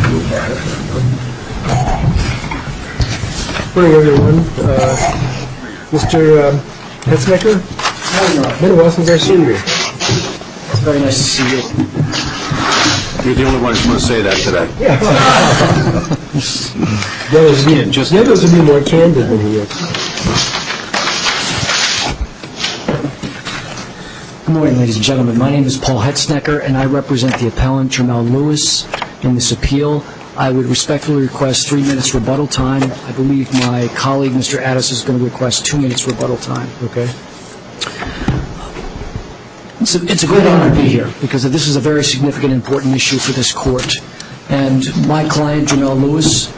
Morning, everyone. Mr. Hetznecker? Been a while since I've seen you. It's very nice to see you. You're the only one who's going to say that today. The others would be more candid than he is. Good morning, ladies and gentlemen. My name is Paul Hetznecker, and I represent the appellant Jermel Lewis in this appeal. I would respectfully request 3 minutes rebuttal time. I believe my colleague, Mr. Addis, is going to request 2 minutes rebuttal time. Okay. It's a great honor to be here because this is a very significant, important issue for this court. And my client, Jermel Lewis,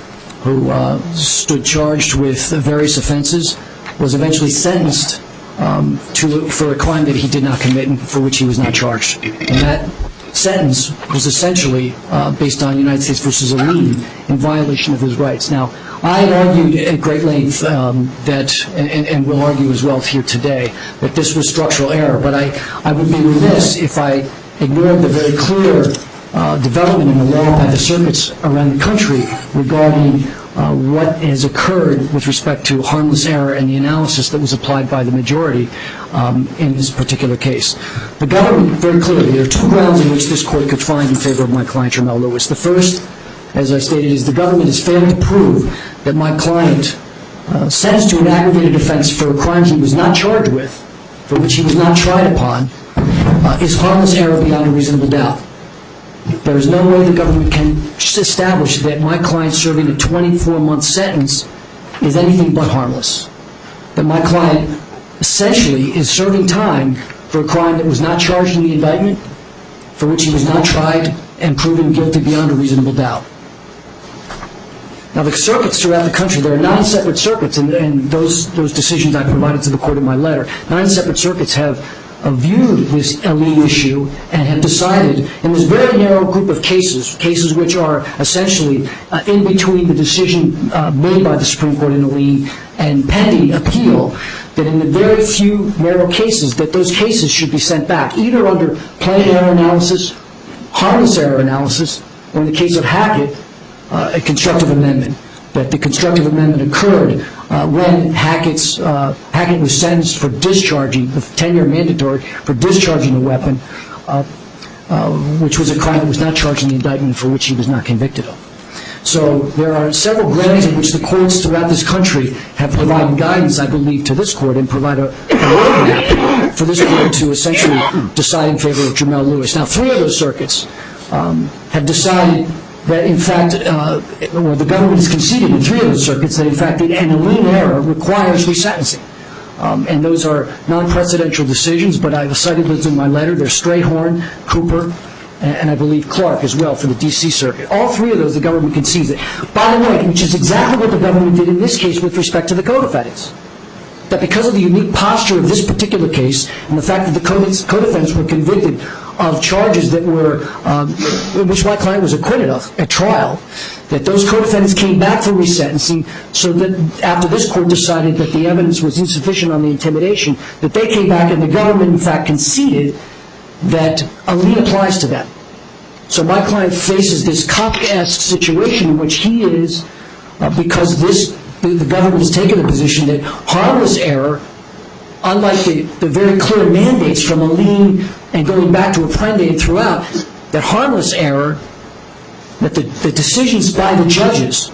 who stood charged with various offenses, was eventually sentenced for a crime that he did not commit and for which he was not charged. And that sentence was essentially based on United States v. Alene in violation of his rights. Now, I argued at great length that, and will argue as well here today, that this was structural error. But I would be remiss if I ignored the very clear development in the law by the circuits around the country regarding what has occurred with respect to harmless error and the analysis that was applied by the majority in this particular case. The government, very clearly, there are two grounds in which this court could find in favor of my client, Jermel Lewis. The first, as I stated, is the government has failed to prove that my client, sentenced to an aggravated offense for a crime he was not charged with, for which he was not tried upon, is harmless error beyond a reasonable doubt. There is no way the government can establish that my client serving a 24-month sentence is anything but harmless. That my client essentially is serving time for a crime that was not charged in the indictment, for which he was not tried and proven guilty beyond a reasonable doubt. Now, the circuits throughout the country, there are 9 separate circuits, and those decisions I provided to the court in my letter, 9 separate circuits have viewed this Alene issue and have decided in this very narrow group of cases which are essentially in between the decision made by the Supreme Court in Alene and pending appeal, that in the very few narrow cases, that those cases should be sent back, either under plain error analysis, harmless error analysis, or in the case of Hackett, a constructive amendment. That the constructive amendment occurred when Hackett was sentenced for discharging, the 10-year mandatory for discharging a weapon, which was a crime that was not charged in the indictment for which he was not convicted of. So there are several grounds in which the courts throughout this country have provided guidance, I believe, to this court and provide a roadmap for this court to essentially decide in favor of Jermel Lewis. Now, 3 of those circuits have decided that, in fact, or the government has conceded in 3 of those circuits that, in fact, an Alene error requires resentencing. And those are non-precedential decisions, but I've cited those in my letter. They're Strayhorn, Cooper, and I believe Clark as well for the D.C. Circuit. All 3 of those the government concedes it. By the way, which is exactly what the government did in this case with respect to the co-defendants. That because of the unique posture of this particular case and the fact that the co-defendants were convicted of charges that were, which my client was acquitted of at trial, that those co-defendants came back for resentencing, so that after this court decided that the evidence was insufficient on the intimidation, that they came back and the government, in fact, conceded that Alene applies to them. So my client faces this Kafkaesque situation in which he is, because the government has taken the position that harmless error, unlike the very clear mandates from Alene and going back to Apprendi and throughout, that harmless error, that the decisions by the judges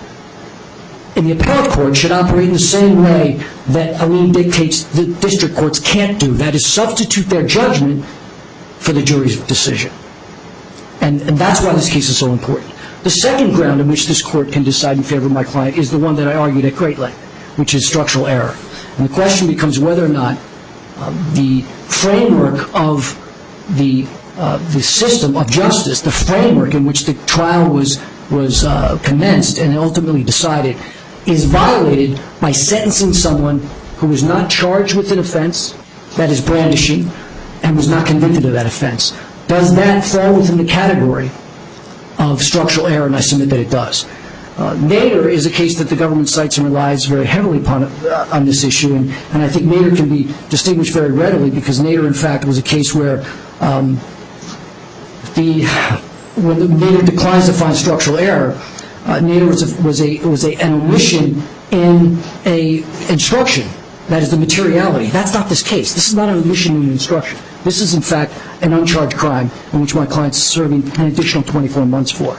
in the appellate court should operate in the same way that Alene dictates the district courts can't do. That is, substitute their judgment for the jury's decision. And that's why this case is so important. The second ground in which this court can decide in favor of my client is the one that I argued at great length, which is structural error. And the question becomes whether or not the framework of the system of justice, the framework in which the trial was commenced and ultimately decided, is violated by sentencing someone who was not charged with an offense, that is brandishing, and was not convicted of that offense. Does that fall within the category of structural error? And I submit that it does. Nader is a case that the government cites and relies very heavily upon on this issue, and I think Nader can be distinguished very readily because Nader, in fact, was a case where the when the Nader declines to find structural error, Nader was an omission in a instruction. That is the materiality. That's not this case. This is not an omission in an instruction. This is, in fact, an uncharged crime in which my client's serving an additional 24 months for.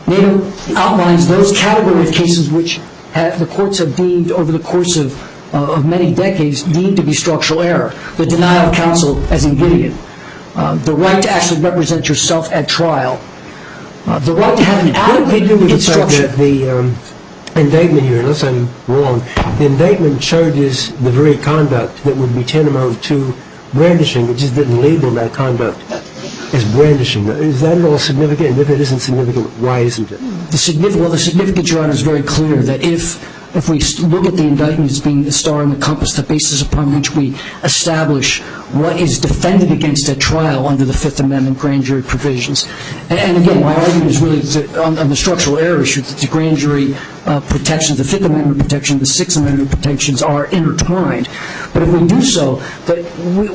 Nader outlines those category of cases which the courts have deemed over the course of many decades deemed to be structural error. The denial of counsel, as in Gideon. The right to actually represent yourself at trial. The right to have an adequate instruction. The indictment here, unless I'm wrong, the indictment charges the very conduct that would be tantamount to brandishing. It just didn't label that conduct as brandishing. Is that at all significant? And if it isn't significant, why isn't it? The significance, Your Honor, is very clear that if we look at the indictment as being the star and the compass, the basis upon which we establish what is defended against at trial under the Fifth Amendment grand jury provisions. And again, my argument is really on the structural error issue that the grand jury protections, the Fifth Amendment protection, the Sixth Amendment protections are intertwined. But if we do so, that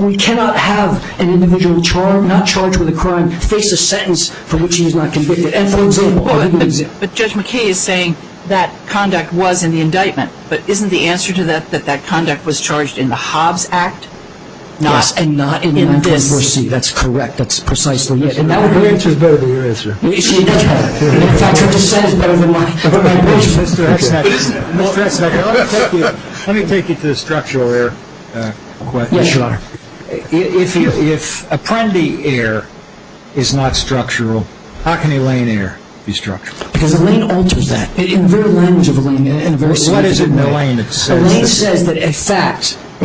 we cannot have an individual not charged with a crime face a sentence for which he is not convicted. And for example, but Judge McKay is saying that conduct was in the indictment, but isn't the answer to that conduct was charged in the Hobbs Act? Yes, and not in 924C. That's correct. That's precisely it. And that would Your answer is better than your answer. See, that's better. In fact, your dissent is better than my version. Mr. Hexnack, let me take you to the structural error question. Yes, Your Honor. If Apprendi error is not structural, how can Elaine error be structural? Because Elaine alters that. In the very language of Elaine, in a very What is it in way. Elaine that says Elaine says that a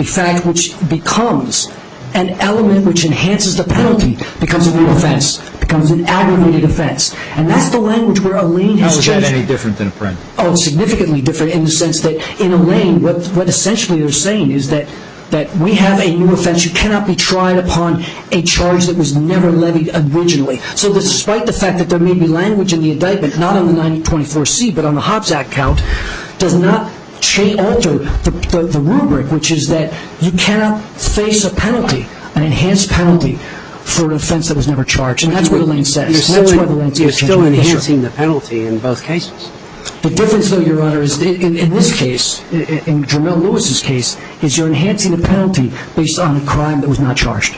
fact which becomes an element which enhances the penalty becomes a new offense, becomes an aggravated offense. And that's the language where Elaine has changed. How is that any different than Apprendi? Oh, it's significantly different in the sense that in Elaine, what essentially they're saying is that we have a new offense. You cannot be tried upon a charge that was never levied originally. So despite the fact that there may be language in the indictment, not on the 924C, but on the Hobbs Act count, does not alter the rubric, which is that you cannot face a penalty, an enhanced penalty, for an offense that was never charged. And that's what Elaine says. You're still enhancing the penalty in both cases. The difference, though, Your Honor, is in this case, in Jermell Lewis's case, is you're enhancing the penalty based on a crime that was not charged.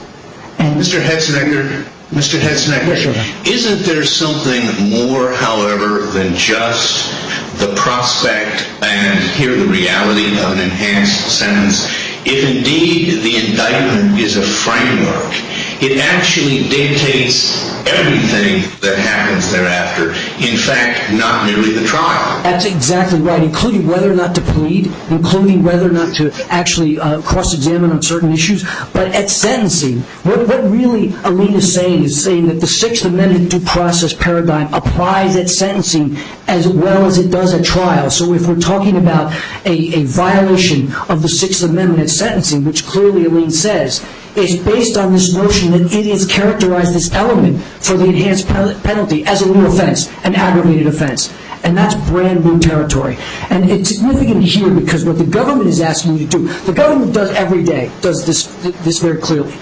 And Mr. Hexnacker, Yes, Your Honor. isn't there something more, however, than just the prospect and here the reality of an enhanced sentence? If indeed the indictment is a framework, it actually dictates everything that happens thereafter. In fact, not merely the trial. That's exactly right, including whether or not to plead, including whether or not to actually cross-examine on certain issues. But at sentencing, what really Elaine is saying that the Sixth Amendment due process paradigm applies at sentencing as well as it does at trial. So if we're talking about a violation of the Sixth Amendment at sentencing, which clearly Elaine says, is based on this notion that it is characterized this element for the enhanced penalty as a new offense, an aggravated offense. And that's brand new territory. And it's significant here because what the government is asking you to do, the government does every day, does this very clearly.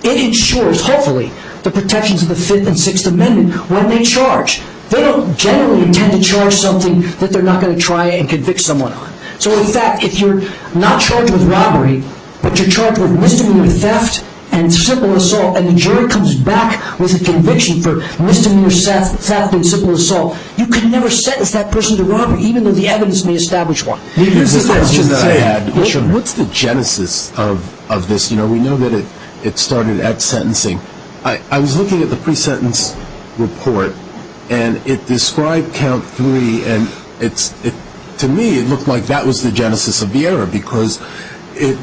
It ensures, hopefully, the protections of the Fifth and Sixth Amendment when they charge. They don't generally intend to charge something that they're not going to try and convict someone on. So in fact, if you're not charged with robbery, but you're charged with misdemeanor theft and simple assault, and the jury comes back with a conviction for misdemeanor theft and simple assault, you can never sentence that person to robbery, even though the evidence may establish one. Here's the question that I had. What's the genesis of this? You know, we know that it started at sentencing. I was looking at the pre-sentence report, and it described count 3, and to me it looked like that was the genesis of the error because it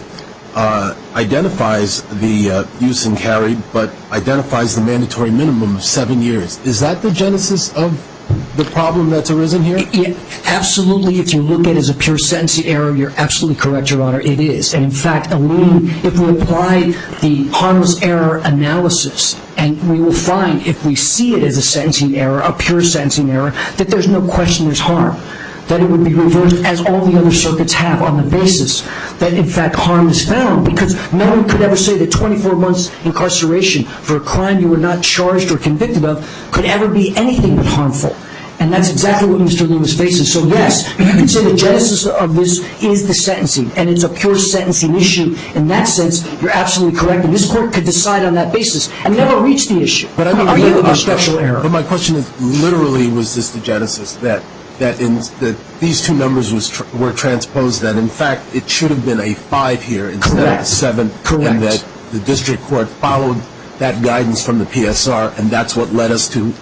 identifies the use and carry, but identifies the mandatory minimum of 7 years. Is that the genesis of the problem that's arisen here? Yeah, absolutely. If you look at it as a pure sentencing error, you're absolutely correct, Your Honor. It is. And in fact, Elaine, if we apply the harmless error analysis, and we will find if we see it as a sentencing error, a pure sentencing error, that there's no question there's harm. that it would be reversed as all the other circuits have on the basis that, in fact, harm is found, because no one could ever say that 24 months incarceration for a crime you were not charged or convicted of could ever be anything but harmful. And that's exactly what Mr. Lewis faces. So yes, you can say the genesis of this is the sentencing, and it's a pure sentencing issue. In that sense, you're absolutely correct, and this court could decide on that basis and never reach the issue. But I mean, Are you a structural error? But my question is, literally, was this the genesis that these two numbers were transposed? That in fact it should have been a 5 here instead of a 7, Correct. and that the district court followed that guidance from the PSR, and that's what led us to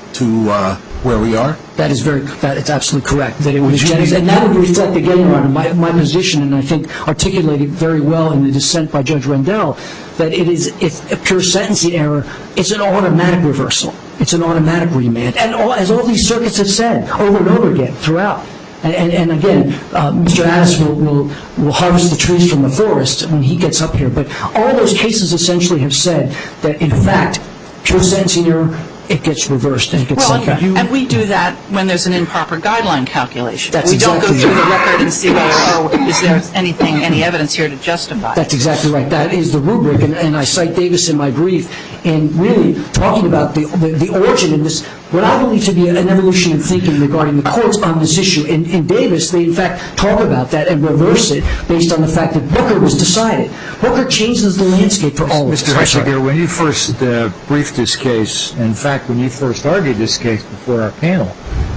where we are. That is it's absolutely correct. That it was genesis, and that would reflect again, Your Honor, my position, and I think articulated very well in the dissent by Judge Rendell, that if a pure sentencing error, it's an automatic reversal. It's an automatic remand, and as all these circuits have said over and over again throughout. And again, Mr. Addis will harvest the trees from the forest when he gets up here. But all those cases essentially have said that, in fact, pure sentencing error, it gets reversed and it gets sent back. And we do that when there's an improper guideline calculation. That's we don't exactly go through right. the record and see whether, is there any evidence here to justify it. That's exactly right. That is the rubric, and I cite Davis in my brief in really talking about the origin in this, what I believe to be an evolution in thinking regarding the courts on this issue. In Davis, they in fact talk about that and reverse it based on the fact that Booker was decided. Booker changes the landscape for all of us. Mr. Heisinger, when you first briefed this case, in fact, when you first argued this case before our panel,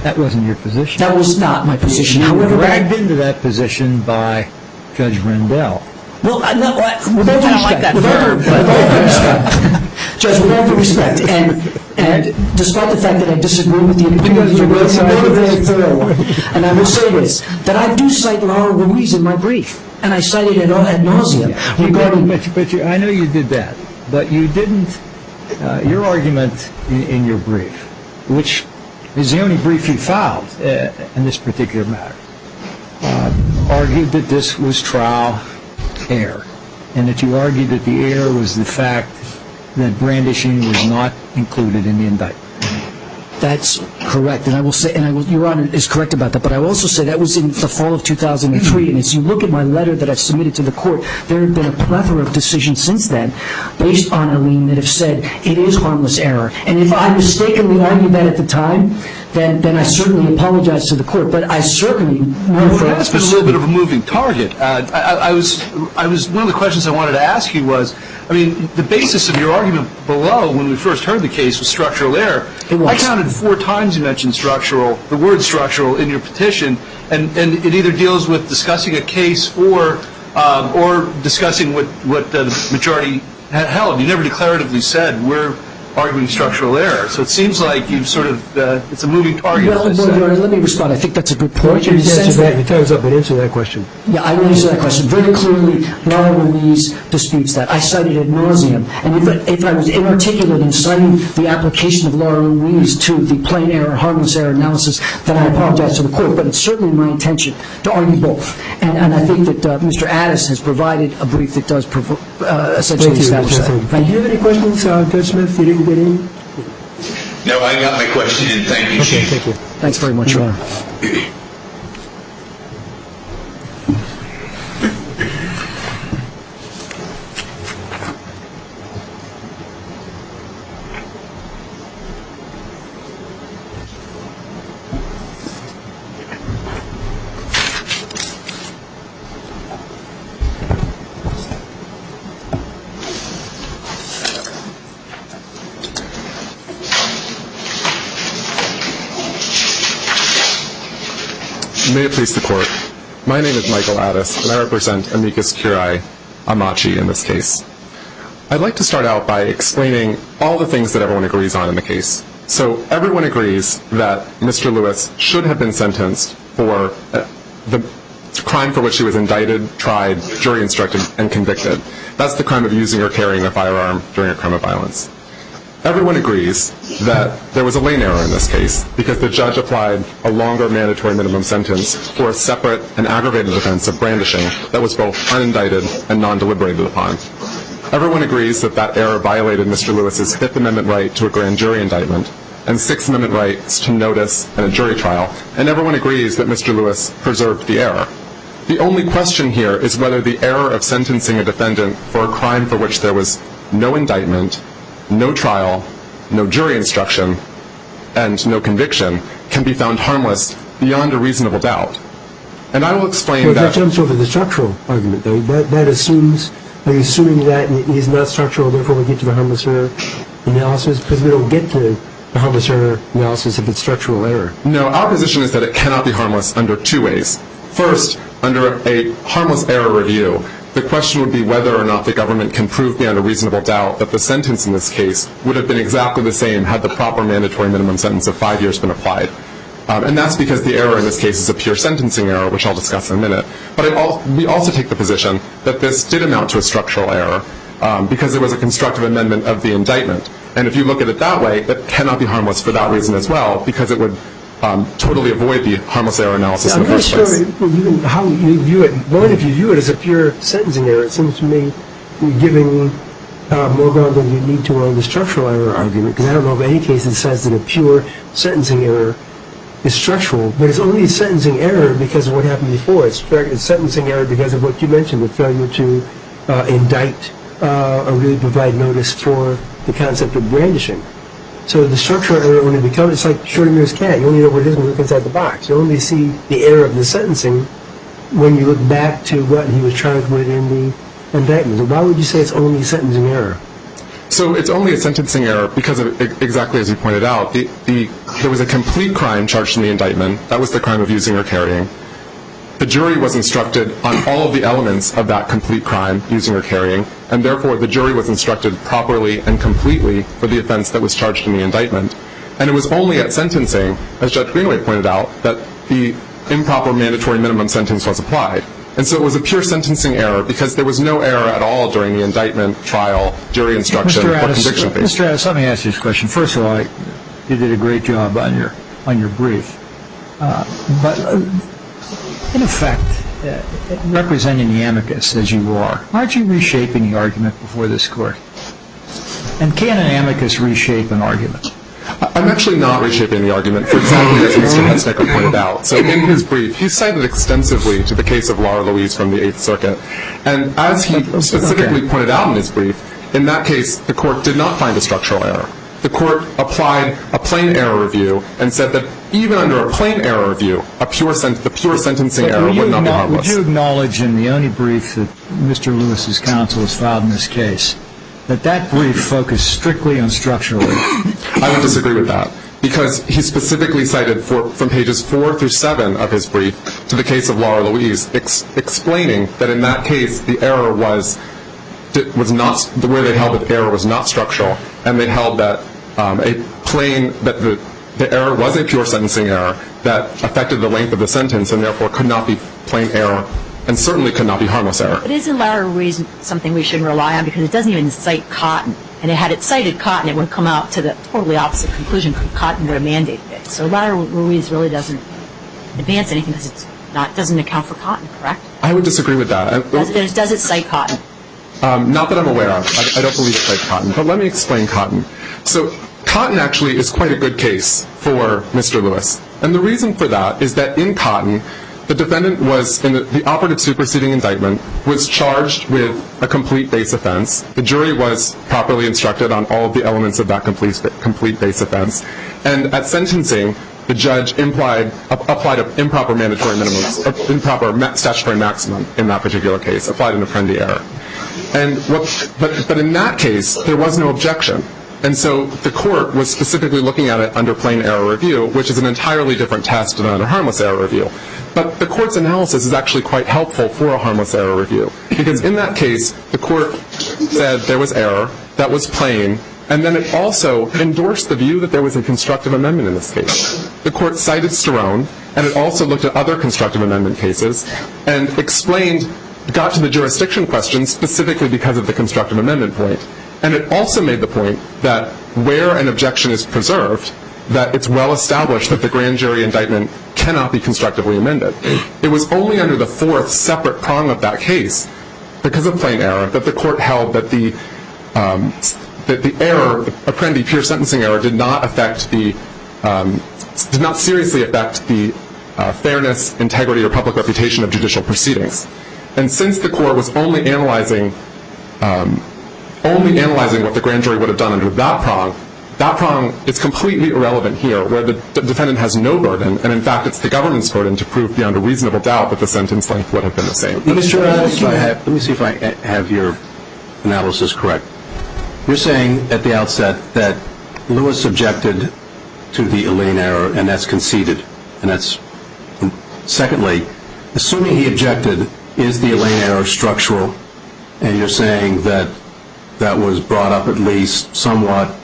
that wasn't your position. That was not my position. You were However, dragged into that position by Judge Rendell. Well, with all due don't like respect, that Judge, with all due respect, and despite the fact that I disagree with the opinion you raised, I'm not a very thorough one. And I will say this, that I do cite Laura Ruiz in my brief, and I cite it ad nauseum regarding... But I know you did that, but you didn't, your argument in your brief, which is the only brief you filed in this particular matter, argued that this was trial error, and that you argued that the error was the fact that brandishing was not included in the indictment. That's correct, and I will say, Your Honor is correct about that, but I will also say that was in the fall of 2003, and as you look at my letter that I've submitted to the court, there have been a plethora of decisions since then, based on Alene, that have said it is harmless error, and if I mistakenly argued that at the time, then I certainly apologize to the court, but I certainly know for That's been a little bit of a moving target. I was one of the questions I wanted to ask you was, I mean, the basis of your argument below when we first heard the case was structural error. It was. I counted 4 times you mentioned the word structural in your petition, and it either deals with discussing a case or discussing what the majority had held. You never declaratively said we're arguing structural error. So it seems like you've sort of, it's a moving target. Well, Your Honor, let me respond. I think that's a good Why point. don't you in the just answer sense that, your time's up, and answer that question. Yeah, I will answer that question. Very clearly, Laura Ruiz disputes that. I cited ad nauseum. And if I was inarticulate in citing the application of Laura Ruiz to the plain error, harmless error analysis, then I apologize to the court. But it's certainly my intention to argue both. And I think that Mr. Addis has provided a brief that does essentially Thank you. establish that. Do you have any questions, Judge Smith? You didn't get any? No, I got my question in. Thank you, Okay, Chief. thank you. Thanks very much, Your Honor. May it please the Court. My name is Michael Addis, and I represent Amicus Curiae Amachi in this case. I'd like to start out by explaining all the things that everyone agrees on in the case. So everyone agrees that Mr. Lewis should have been sentenced for the crime for which he was indicted, tried, jury instructed, and convicted. That's the crime of using or carrying a firearm during a crime of violence. Everyone agrees that there was a lane error in this case because the judge applied a longer mandatory minimum sentence for a separate and aggravated offense of brandishing that was both unindicted and non-deliberated upon. Everyone agrees that that error violated Mr. Lewis's Fifth Amendment right to a grand jury indictment and Sixth Amendment rights to notice and a jury trial, and everyone agrees that Mr. Lewis preserved the error. The only question here is whether the error of sentencing a defendant for a crime for which there was no indictment, no trial, no jury instruction, and no conviction can be found harmless beyond a reasonable doubt. And I will explain Well, that... that jumps over the structural argument, though. That assumes, are you assuming that it is not structural, therefore we get to the harmless error analysis? Because we don't get to the harmless error analysis if it's structural error. No, our position is that it cannot be harmless under two ways. First, under a harmless error review, the question would be whether or not the government can prove beyond a reasonable doubt that the sentence in this case would have been exactly the same had the proper mandatory minimum sentence of 5 years been applied. And that's because the error in this case is a pure sentencing error, which I'll discuss in a minute. But we also take the position that this did amount to a structural error because it was a constructive amendment of the indictment. And if you look at it that way, it cannot be harmless for that reason as well, because it would totally avoid the harmless error analysis in the first place. I'm not sure how you view it. One, if you view it as a pure sentencing error, it seems to me you're giving more ground than you need to on the structural error argument, because I don't know of any case that says that a pure sentencing error is structural, but it's only a sentencing error because of what happened before. It's sentencing error because of what you mentioned, the failure to indict or really provide notice for the concept of brandishing. So the structural error only becomes, it's like Schrodinger's cat. You only know what it is when you look inside the box. You only see the error of the sentencing when you look back to what he was charged with in the indictment. So why would you say it's only a sentencing error? So it's only a sentencing error because of exactly as you pointed out. There was a complete crime charged in the indictment. That was the crime of using or carrying. The jury was instructed on all of the elements of that complete crime, using or carrying, and therefore the jury was instructed properly and completely for the offense that was charged in the indictment. And it was only at sentencing, as Judge Greenaway pointed out, that the improper mandatory minimum sentence was applied. And so it was a pure sentencing error because there was no error at all during the indictment, trial, jury instruction, or conviction phase. Mr. Addis, let me ask you this question. First of all, you did a great job on your brief. But in effect, representing the amicus as you are, aren't you reshaping the argument before this court? And can an amicus reshape an argument? I'm actually not reshaping the argument for exactly as Mr. Hetznecker pointed out. So in his brief, he cited extensively to the case of Laura Louise from the Eighth Circuit. And as he specifically pointed out in his brief, in that case, the court did not find a structural error. The court applied a plain error review and said that even under a plain error review, the pure sentencing error would not be harmless. Would you acknowledge in the only brief that Mr. Lewis's counsel has filed in this case that brief focused strictly on structural error? I would disagree with that because he specifically cited from pages 4 through 7 of his brief to the case of Laura Louise, explaining that in that case the error was not, where they held that the error was not structural, and they held that the error was a pure sentencing error that affected the length of the sentence and therefore could not be plain error and certainly could not be harmless error. But isn't Laura Louise something we should rely on because it doesn't even cite Cotton? And had it cited Cotton, it would come out to the totally opposite conclusion. Cotton would have mandated it. So Laura Louise really doesn't advance anything because it doesn't account for Cotton, correct? I would disagree with that. Does it cite Cotton? Not that I'm aware of. I don't believe it cites Cotton. But let me explain Cotton. So Cotton actually is quite a good case for Mr. Lewis. And the reason for that is that in Cotton, the defendant was, in the operative superseding indictment, was charged with a complete base offense. The jury was properly instructed on all of the elements of that complete base offense. And at sentencing, the judge applied an improper mandatory minimum, improper statutory maximum in that particular case, applied an Apprendi error. But in that case, there was no objection. And so the court was specifically looking at it under plain error review, which is an entirely different test than under harmless error review. But the court's analysis is actually quite helpful for a harmless error review. Because in that case, the court said there was error, that was plain, and then it also endorsed the view that there was a constructive amendment in this case. The court cited Sterone, and it also looked at other constructive amendment cases, and got to the jurisdiction question specifically because of the constructive amendment point. And it also made the point that where an objection is preserved, that it's well established that the grand jury indictment cannot be constructively amended. It was only under the fourth separate prong of that case, because of plain error, that the court held that the error, the Apprendi pure sentencing error, did not seriously affect the fairness, integrity, or public reputation of judicial proceedings. And since the court was only analyzing what the grand jury would have done under that prong is completely irrelevant here, where the defendant has no burden, and in fact it's the government's burden to prove beyond a reasonable doubt that the sentence length would have been the same. Let me see if I have your analysis correct. You're saying at the outset that Lewis objected to the Elaine error, and that's conceded. And that's, secondly, assuming he objected, is the Elaine error structural? And you're saying that that was brought up at least somewhat.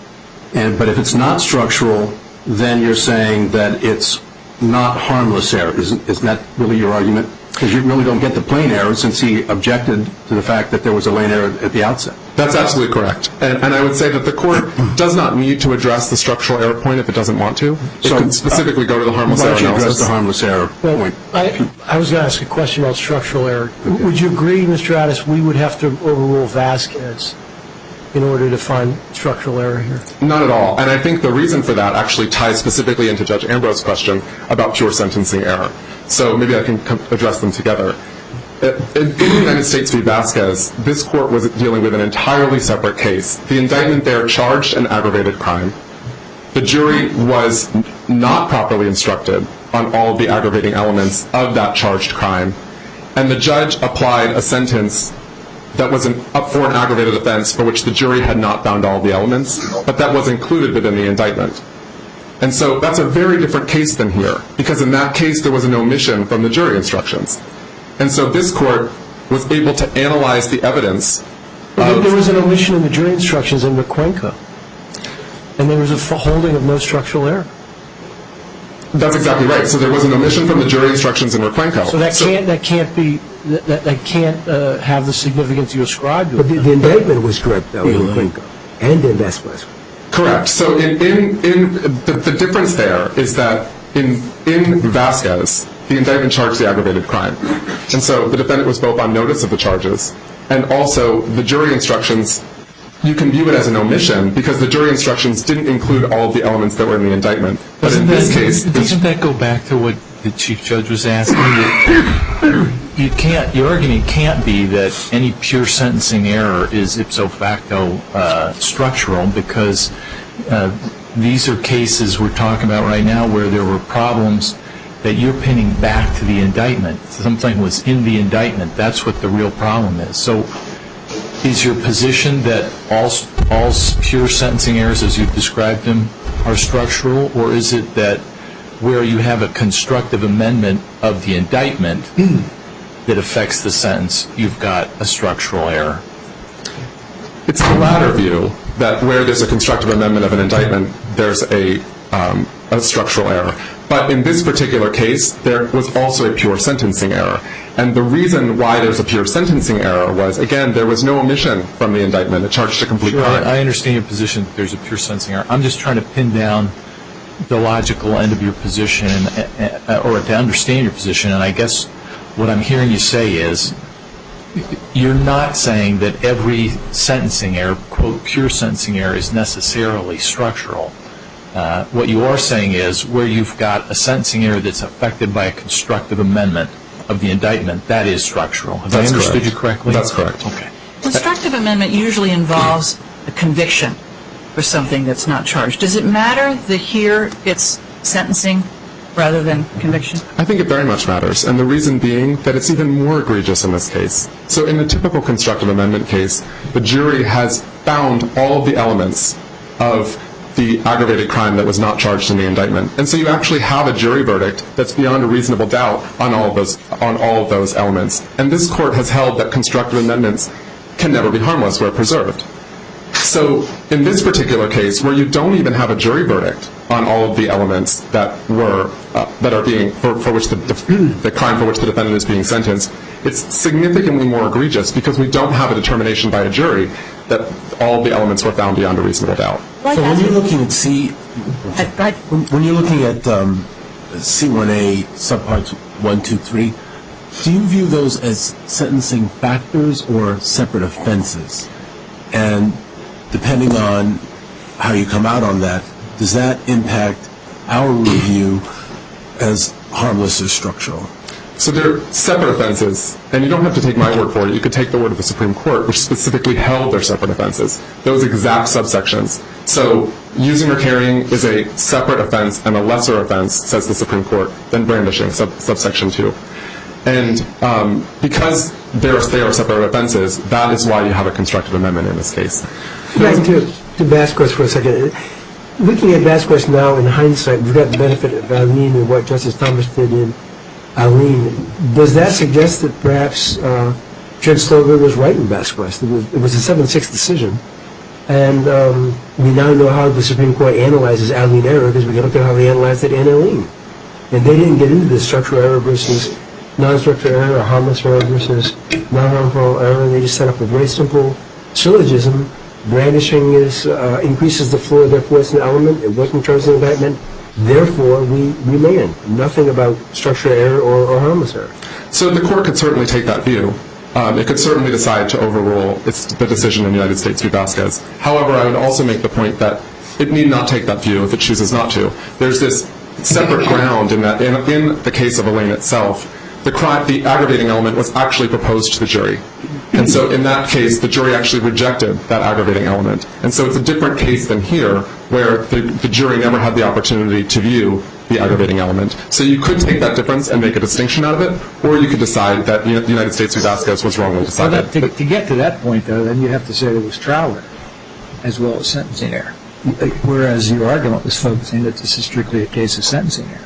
But if it's not structural, then you're saying that it's not harmless error. Isn't that really your argument? Because you really don't get the plain error since he objected to the fact that there was Elaine error at the outset. That's absolutely correct. And I would say that the court does not need to address the structural error point if it doesn't want to. It can specifically go to the harmless error analysis. Why don't you address the harmless error point? I was going to ask a question about structural error. Okay. Would you agree, Mr. Addis, we would have to overrule Vasquez in order to find structural error here? Not at all. And I think the reason for that actually ties specifically into Judge Ambrose's question about pure sentencing error. So maybe I can address them together. In the United States v. Vasquez, this court was dealing with an entirely separate case. The indictment there charged an aggravated crime. The jury was not properly instructed on all of the aggravating elements of that charged crime. And the judge applied a sentence that was up for an aggravated offense for which the jury had not found all the elements, but that was included within the indictment. And so that's a very different case than here, because in that case there was an omission from the jury instructions. And so this court was able to analyze the evidence. There was an omission in the jury instructions in McQuenca, and there was a holding of no structural error. That's exactly right. So there was an omission from the jury instructions in McQuenca. So that can't have the significance you ascribed to it. But the indictment was correct, though, in McQuenca and in Vasquez. Correct. So the difference there is that in Vasquez, the indictment charged the aggravated crime. And so the defendant was both on notice of the charges, and also the jury instructions, you can view it as an omission because the jury instructions didn't include all of the elements that were in the indictment. But in this case... Doesn't that go back to what the Chief Judge was asking? Your argument can't be that any pure sentencing error is ipso facto structural, because these are cases we're talking about right now where there were problems that you're pinning back to the indictment. Something was in the indictment. That's what the real problem is. So is your position that all pure sentencing errors, as you've described them, are structural, or is it that where you have a constructive amendment of the indictment that affects the sentence, you've got a structural error? It's the latter view, that where there's a constructive amendment of an indictment, there's a structural error. But in this particular case, there was also a pure sentencing error. And the reason why there's a pure sentencing error was, again, there was no omission from the indictment. It charged a complete crime. I understand your position that there's a pure sentencing error. I'm just trying to pin down the logical end of your position, or to understand your position. And I guess what I'm hearing you say is you're not saying that every sentencing error, quote, pure sentencing error, is necessarily structural. What you are saying is where you've got a sentencing error that's affected by a constructive amendment of the indictment, that is structural. Have I understood you correctly? That's correct. Okay. Constructive amendment usually involves a conviction for something that's not charged. Does it matter that here it's sentencing rather than conviction? I think it very much matters, and the reason being that it's even more egregious in this case. So in the typical constructive amendment case, the jury has found all of the elements of the aggravated crime that was not charged in the indictment. And so you actually have a jury verdict that's beyond a reasonable doubt on all of those elements. And this court has held that constructive amendments can never be harmless where preserved. So in this particular case, where you don't even have a jury verdict on all of the elements that are being for which the crime for which the defendant is being sentenced, it's significantly more egregious because we don't have a determination by a jury that all of the elements were found beyond a reasonable doubt. So when you're looking at C1A subparts 1, 2, 3, do you view those as sentencing factors or separate offenses? And depending on how you come out on that, does that impact our review as harmless or structural? So they're separate offenses, and you don't have to take my word for it. You could take the word of the Supreme Court, which specifically held they're separate offenses, those exact subsections. So using or carrying is a separate offense and a lesser offense, says the Supreme Court, than brandishing, subsection 2. And because they are separate offenses, that is why you have a constructive amendment in this case. Back to Vasquez for a second. Looking at Vasquez now in hindsight, we've got the benefit of Alene and what Justice Thomas did in Alene. Does that suggest that perhaps Judge Slover was right in Vasquez? It was a 7-6 decision. And we now know how the Supreme Court analyzes Alene error because we can look at how they analyzed it in Alene. And they didn't get into this structural error versus non-structural error or harmless error versus non-harmful error. They just set up a very simple syllogism. Brandishing increases the floor, therefore it's an element. It wasn't charged in the indictment. Therefore, we remand. Nothing about structural error or harmless error. So the court could certainly take that view. It could certainly decide to overrule the decision in the United States v. Vasquez. However, I would also make the point that it need not take that view if it chooses not to. There's this separate ground in that in the case of Alene itself, the aggravating element was actually proposed to the jury. And so in that case, the jury actually rejected that aggravating element. And so it's a different case than here, where the jury never had the opportunity to view the aggravating element. So you could take that difference and make a distinction out of it, or you could decide that the United States v. Vasquez was wrongly decided. Well, to get to that point, though, then you have to say there was trial error as well as sentencing error, whereas your argument was focusing that this is strictly a case of sentencing error.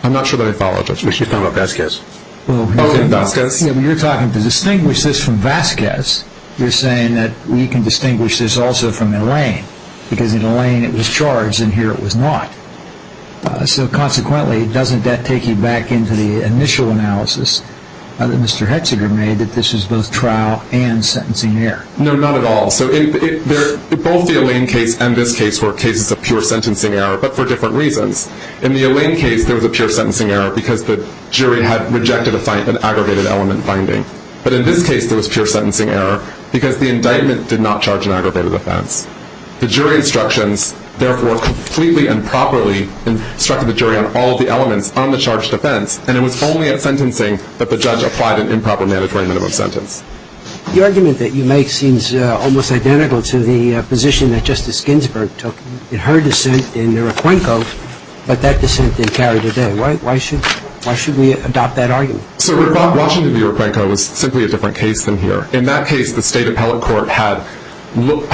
I'm not sure that I follow, Judge. She's talking about Vasquez. Well, in Vasquez? Yeah, but you're talking to distinguish this from Vasquez. You're saying that we can distinguish this also from Alene, because in Alene it was charged and here it was not. So consequently, doesn't that take you back into the initial analysis that Mr. Hetziger made, that this is both trial and sentencing error? No, not at all. So both the Alene case and this case were cases of pure sentencing error, but for different reasons. In the Alene case, there was a pure sentencing error because the jury had rejected an aggravated element finding. But in this case, there was pure sentencing error because the indictment did not charge an aggravated offense. The jury instructions, therefore, completely and properly instructed the jury on all of the elements on the charged offense, and it was only at sentencing that the judge applied an improper mandatory minimum sentence. The argument that you make seems almost identical to the position that Justice Ginsburg took in her dissent in Requenco, but that dissent didn't carry today. Why should we adopt that argument? So Washington v. Requenco was simply a different case than here. In that case, the state appellate court had looked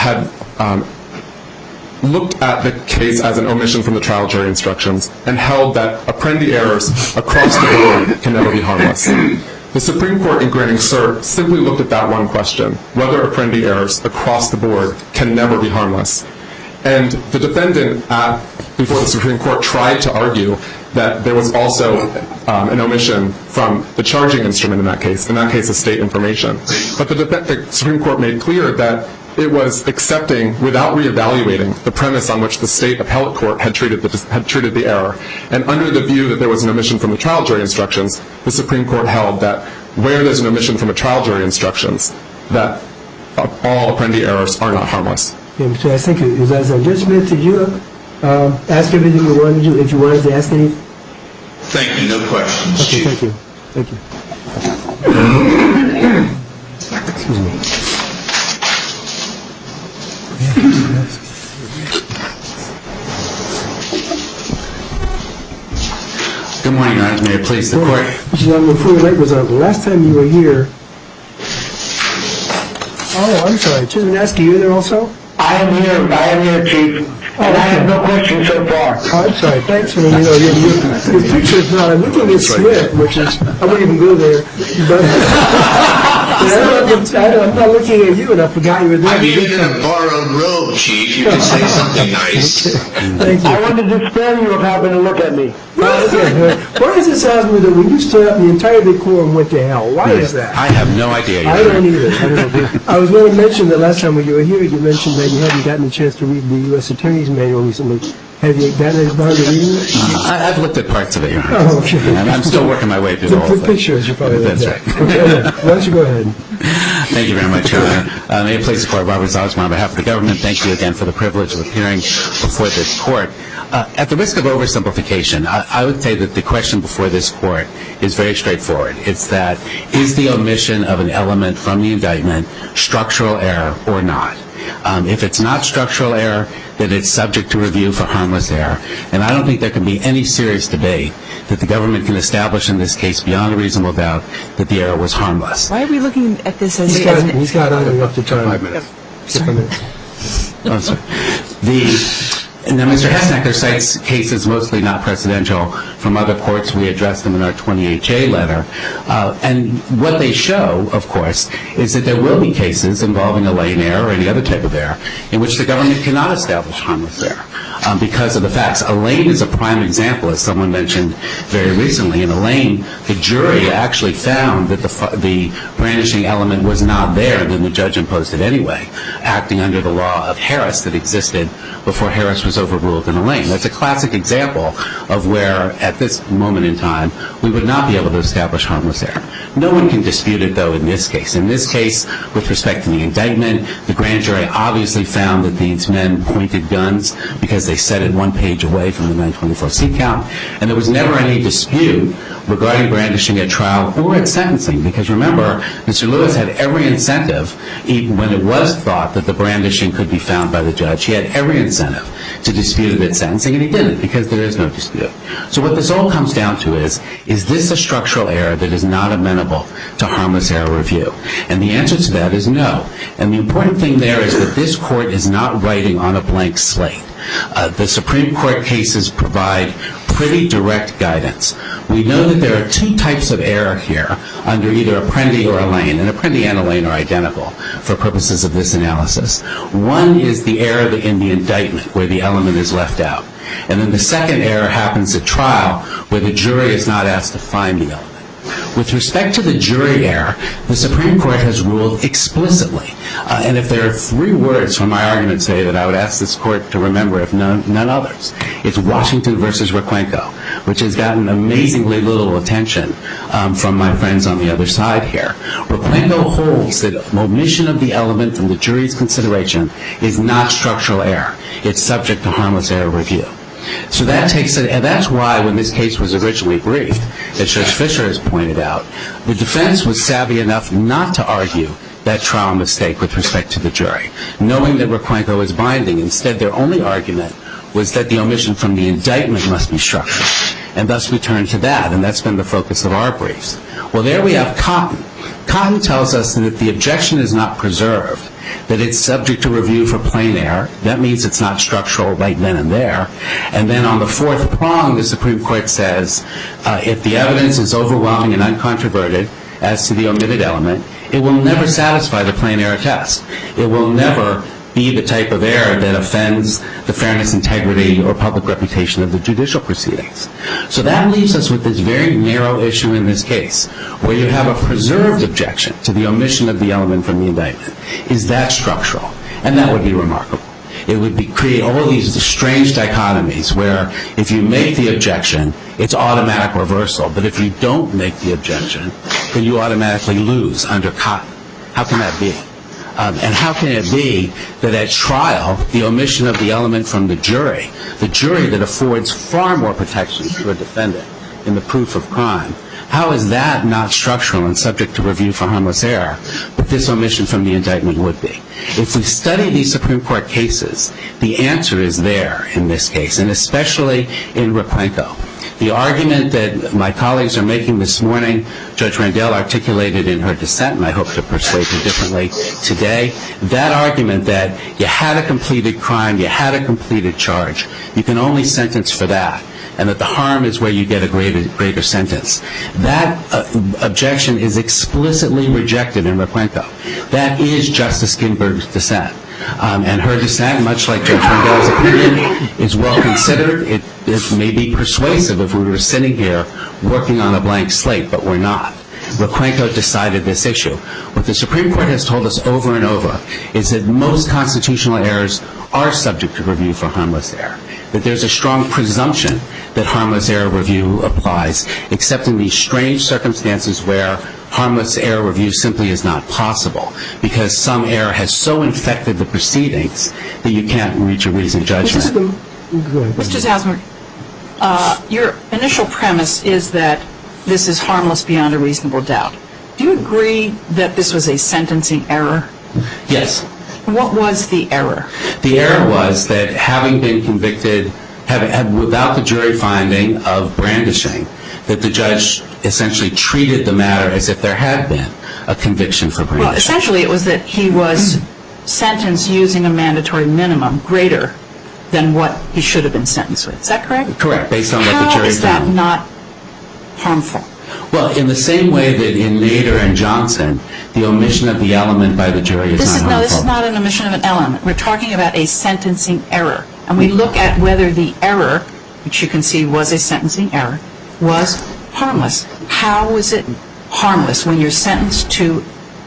at the case as an omission from the trial jury instructions and held that Apprendi errors across the board can never be harmless. The Supreme Court, in granting cert, simply looked at that one question, whether Apprendi errors across the board can never be harmless. And the defendant before the Supreme Court tried to argue that there was also an omission from the charging instrument in that case of state information. But the Supreme Court made clear that it was accepting, without reevaluating, the premise on which the state appellate court had treated the error. And under the view that there was an omission from the trial jury instructions, the Supreme Court held that where there's an omission from the trial jury instructions, that all Apprendi errors are not harmless. Yeah, so I think it was Judge Smith, did you ask everything you wanted to? If you wanted to ask anything? Thank you. No questions. Okay, Chief. thank you. Excuse me. Good morning, Your Honor. May it please the Court. Before the light was on, the last time you were here... Oh, I'm sorry. Chisholm, you there also? I am here, Chief. And I have no questions so far. Oh, I'm sorry. Thanks for your picture's not. I'm looking at Smith, which is... I won't even go there. But I'm not looking at you, and I forgot you were there. I'm even in a borrowed robe, Chief. You can say something nice. Thank you. I wanted to spare you of having to look at me. Why does it sound to me that when you stood up, the entire decorum went to hell? Why is that? I have no idea. Your I Honor. don't either. I was going to mention that last time when you were here, you mentioned that you hadn't gotten a chance to read the U.S. Attorney's Manual recently. Have you done it, Bob, reading it? I've looked at parts of it, Your Honor. Oh, okay. And I'm still working my way through the whole The thing. pictures, you probably That's like right. that. Okay, yeah. Why don't you go ahead? Thank you very much, Your Honor. May it please the Court, Robert Zaltzman on behalf of the government, thank you again for the privilege of appearing before this Court. At the risk of oversimplification, I would say that the question before this Court is very straightforward. It's that, is the omission of an element from the indictment structural error or not? If it's not structural error, then it's subject to review for harmless error. And I don't think there can be any serious debate that the government can establish in this case beyond a reasonable doubt that the error was harmless. Why are we looking at this as... He's got on up to time. 5 minutes. 6 minutes. Oh, sorry. Now, Mr. Hessenecker cites cases mostly not precedential from other courts. We addressed them in our 28J letter. And what they show, of course, is that there will be cases involving a lane error or any other type of error in which the government cannot establish harmless error because of the facts. A lane is a prime example, as someone mentioned very recently. In a lane, the jury actually found that the brandishing element was not there, and then the judge imposed it anyway, acting under the law of Harris that existed before Harris was overruled in a lane. That's a classic example of where, at this moment in time, we would not be able to establish harmless error. No one can dispute it, though, in this case. In this case, with respect to the indictment, the grand jury obviously found that these men pointed guns because they set it one page away from the 924C count, and there was never any dispute regarding brandishing at trial or at sentencing, because remember, Mr. Lewis had every incentive, even when it was thought that the brandishing could be found by the judge, he had every incentive to dispute it at sentencing, and he didn't, because there is no dispute. So what this all comes down to is this a structural error that is not amenable to harmless error review? And the answer to that is no. And the important thing there is that this court is not writing on a blank slate. The Supreme Court cases provide pretty direct guidance. We know that there are two types of error here under either Apprendi or a lane, and Apprendi and a lane are identical for purposes of this analysis. One is the error in the indictment where the element is left out. And then the second error happens at trial where the jury is not asked to find the element. With respect to the jury error, the Supreme Court has ruled explicitly, and if there are three words from my argument today that I would ask this court to remember, if none others, it's Washington versus Requenco, which has gotten amazingly little attention from my friends on the other side here. Requenco holds that omission of the element from the jury's consideration is not structural error. It's subject to harmless error review. So that takes it, and that's why when this case was originally briefed, as Judge Fischer has pointed out, the defense was savvy enough not to argue that trial mistake with respect to the jury, knowing that Requenco is binding. Instead, their only argument was that the omission from the indictment must be structural, and thus we turn to that, and that's been the focus of our briefs. Well, there we have Cotton. Cotton tells us that the objection is not preserved, that it's subject to review for plain error. That means it's not structural right then and there. And then on the fourth prong, the Supreme Court says if the evidence is overwhelming and uncontroverted as to the omitted element, it will never satisfy the plain error test. It will never be the type of error that offends the fairness, integrity, or public reputation of the judicial proceedings. So that leaves us with this very narrow issue in this case, where you have a preserved objection to the omission of the element from the indictment. Is that structural? And that would be remarkable. It would create all these strange dichotomies where if you make the objection, it's automatic reversal, but if you don't make the objection, then you automatically lose under Cotton. How can that be? And how can it be that at trial, the omission of the element from the jury that affords far more protections to a defendant in the proof of crime, how is that not structural and subject to review for harmless error, but this omission from the indictment would be? If we study these Supreme Court cases, the answer is there in this case, and especially in Requenco. The argument that my colleagues are making this morning, Judge Randell articulated in her dissent, and I hope to persuade her differently today, that argument that you had a completed crime, you had a completed charge, you can only sentence for that, and that the harm is where you get a greater sentence. That objection is explicitly rejected in Requenco. That is Justice Ginsburg's dissent. And her dissent, much like Judge Randell's opinion, is well considered. It may be persuasive if we were sitting here working on a blank slate, but we're not. Requenco decided this issue. What the Supreme Court has told us over and over is that most constitutional errors are subject to review for harmless error. that there's a strong presumption that harmless error review applies, except in these strange circumstances where harmless error review simply is not possible, because some error has so infected the proceedings that you can't reach a reasoned judgment. Mr. Zausmer, your initial premise is that this is harmless beyond a reasonable doubt. Do you agree that this was a sentencing error? Yes. What was the error? The error was that having been convicted without the jury finding of brandishing, that the judge essentially treated the matter as if there had been a conviction for brandishing. Well, essentially it was that he was sentenced using a mandatory minimum greater than what he should have been sentenced with. Is that correct? Correct, based on what the jury found. How is that not harmful? Well, in the same way that in Nader and Johnson, the omission of the element by the jury is not harmful. No, this is not an omission of an element. We're talking about a sentencing error. And we look at whether the error, which you can see was a sentencing error, was harmless. How was it harmless when you're sentenced to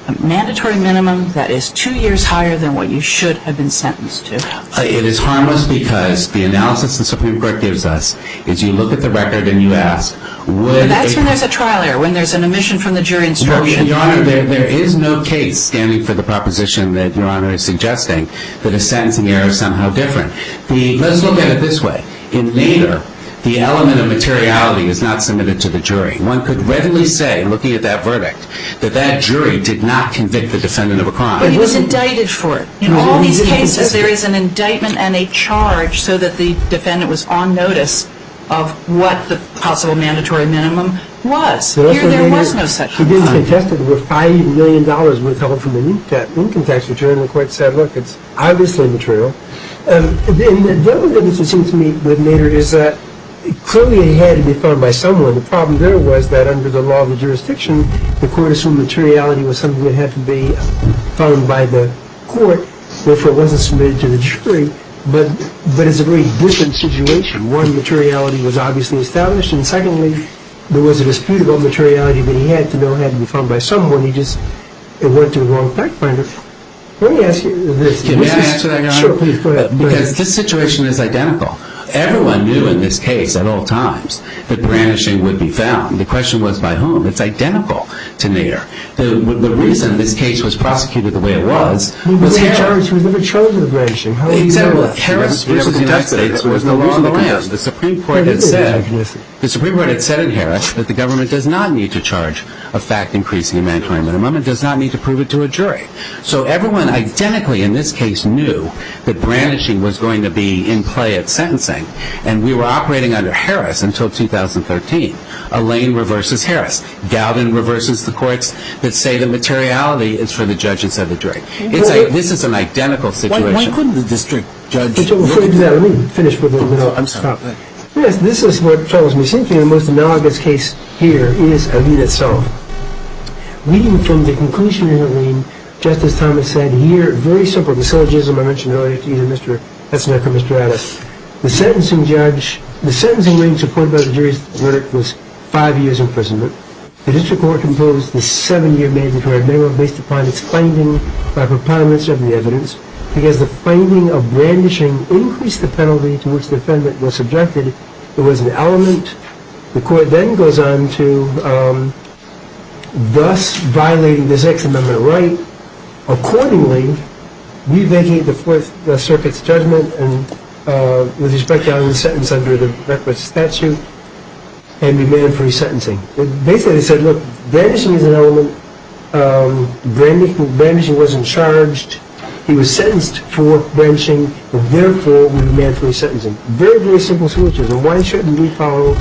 a mandatory minimum that is 2 years higher than what you should have been sentenced to? It is harmless because the analysis the Supreme Court gives us is you look at the record and you ask, would... That's when there's a trial error, when there's an omission from the jury instruction. Well, Your Honor, there is no case standing for the proposition that Your Honor is suggesting that a sentencing error is somehow different. Let's look at it this way. In Nader, the element of materiality is not submitted to the jury. One could readily say, looking at that verdict, that that jury did not convict the defendant of a crime. But he was indicted for it. In all these cases, there is an indictment and a charge so that the defendant was on notice of what the possible mandatory minimum was. Here, there was no such thing. He didn't contest it. There were $5 million withheld from an income tax return. The court said, look, it's obviously material. And the other difference, it seems to me, with Nader is that clearly it had to be found by someone. The problem there was that under the law of the jurisdiction, the court assumed materiality was something that had to be found by the court, therefore it wasn't submitted to the jury. But it's a very different situation. One, materiality was obviously established, and secondly, there was a dispute about materiality that he had to know had to be found by someone. It went to the wrong fact finder. Let me ask you this. May I answer that, Your Honor? Sure, please, go ahead. Because this situation is identical. Everyone knew in this case at all times that brandishing would be found. The question was by whom. It's identical to Nader. The reason this case was prosecuted the way it was Harris. He was never charged with brandishing. Exactly. Harris versus the United States was the law of the land. The Supreme Court had said in Harris that the government does not need to charge a fact increasing a mandatory minimum and does not need to prove it to a jury. So everyone identically in this case knew that brandishing was going to be in play at sentencing, and we were operating under Harris until 2013. Elaine reverses Harris. Gowden reverses the courts that say that materiality is for the judge instead of the jury. This is an identical situation. Why couldn't the district judge... Before you do that, let me finish with a... I'm sorry. Yes, this is what troubles me. Seems to me the most analogous case here is Elaine itself. Reading from the conclusion in Elaine, Justice Thomas said here, very simple, the syllogism I mentioned earlier to either Mr. Hetzneck or Mr. Addis. The sentencing range supported by the jury's verdict was 5 years imprisonment. The district court imposed the 7-year mandatory minimum based upon its finding by preponderance of the evidence, because the finding of brandishing increased the penalty to which the defendant was subjected. It was an element. The court then goes on to thus violating the Sixth Amendment right. Accordingly, we vacate the Fourth Circuit's judgment and with respect to the sentence under the requisite statute and remand for resentencing. Basically, they said, look, brandishing is an element. Brandishing wasn't charged. He was sentenced for brandishing, and therefore we remand for resentencing. Very, very simple solutions. Why shouldn't we follow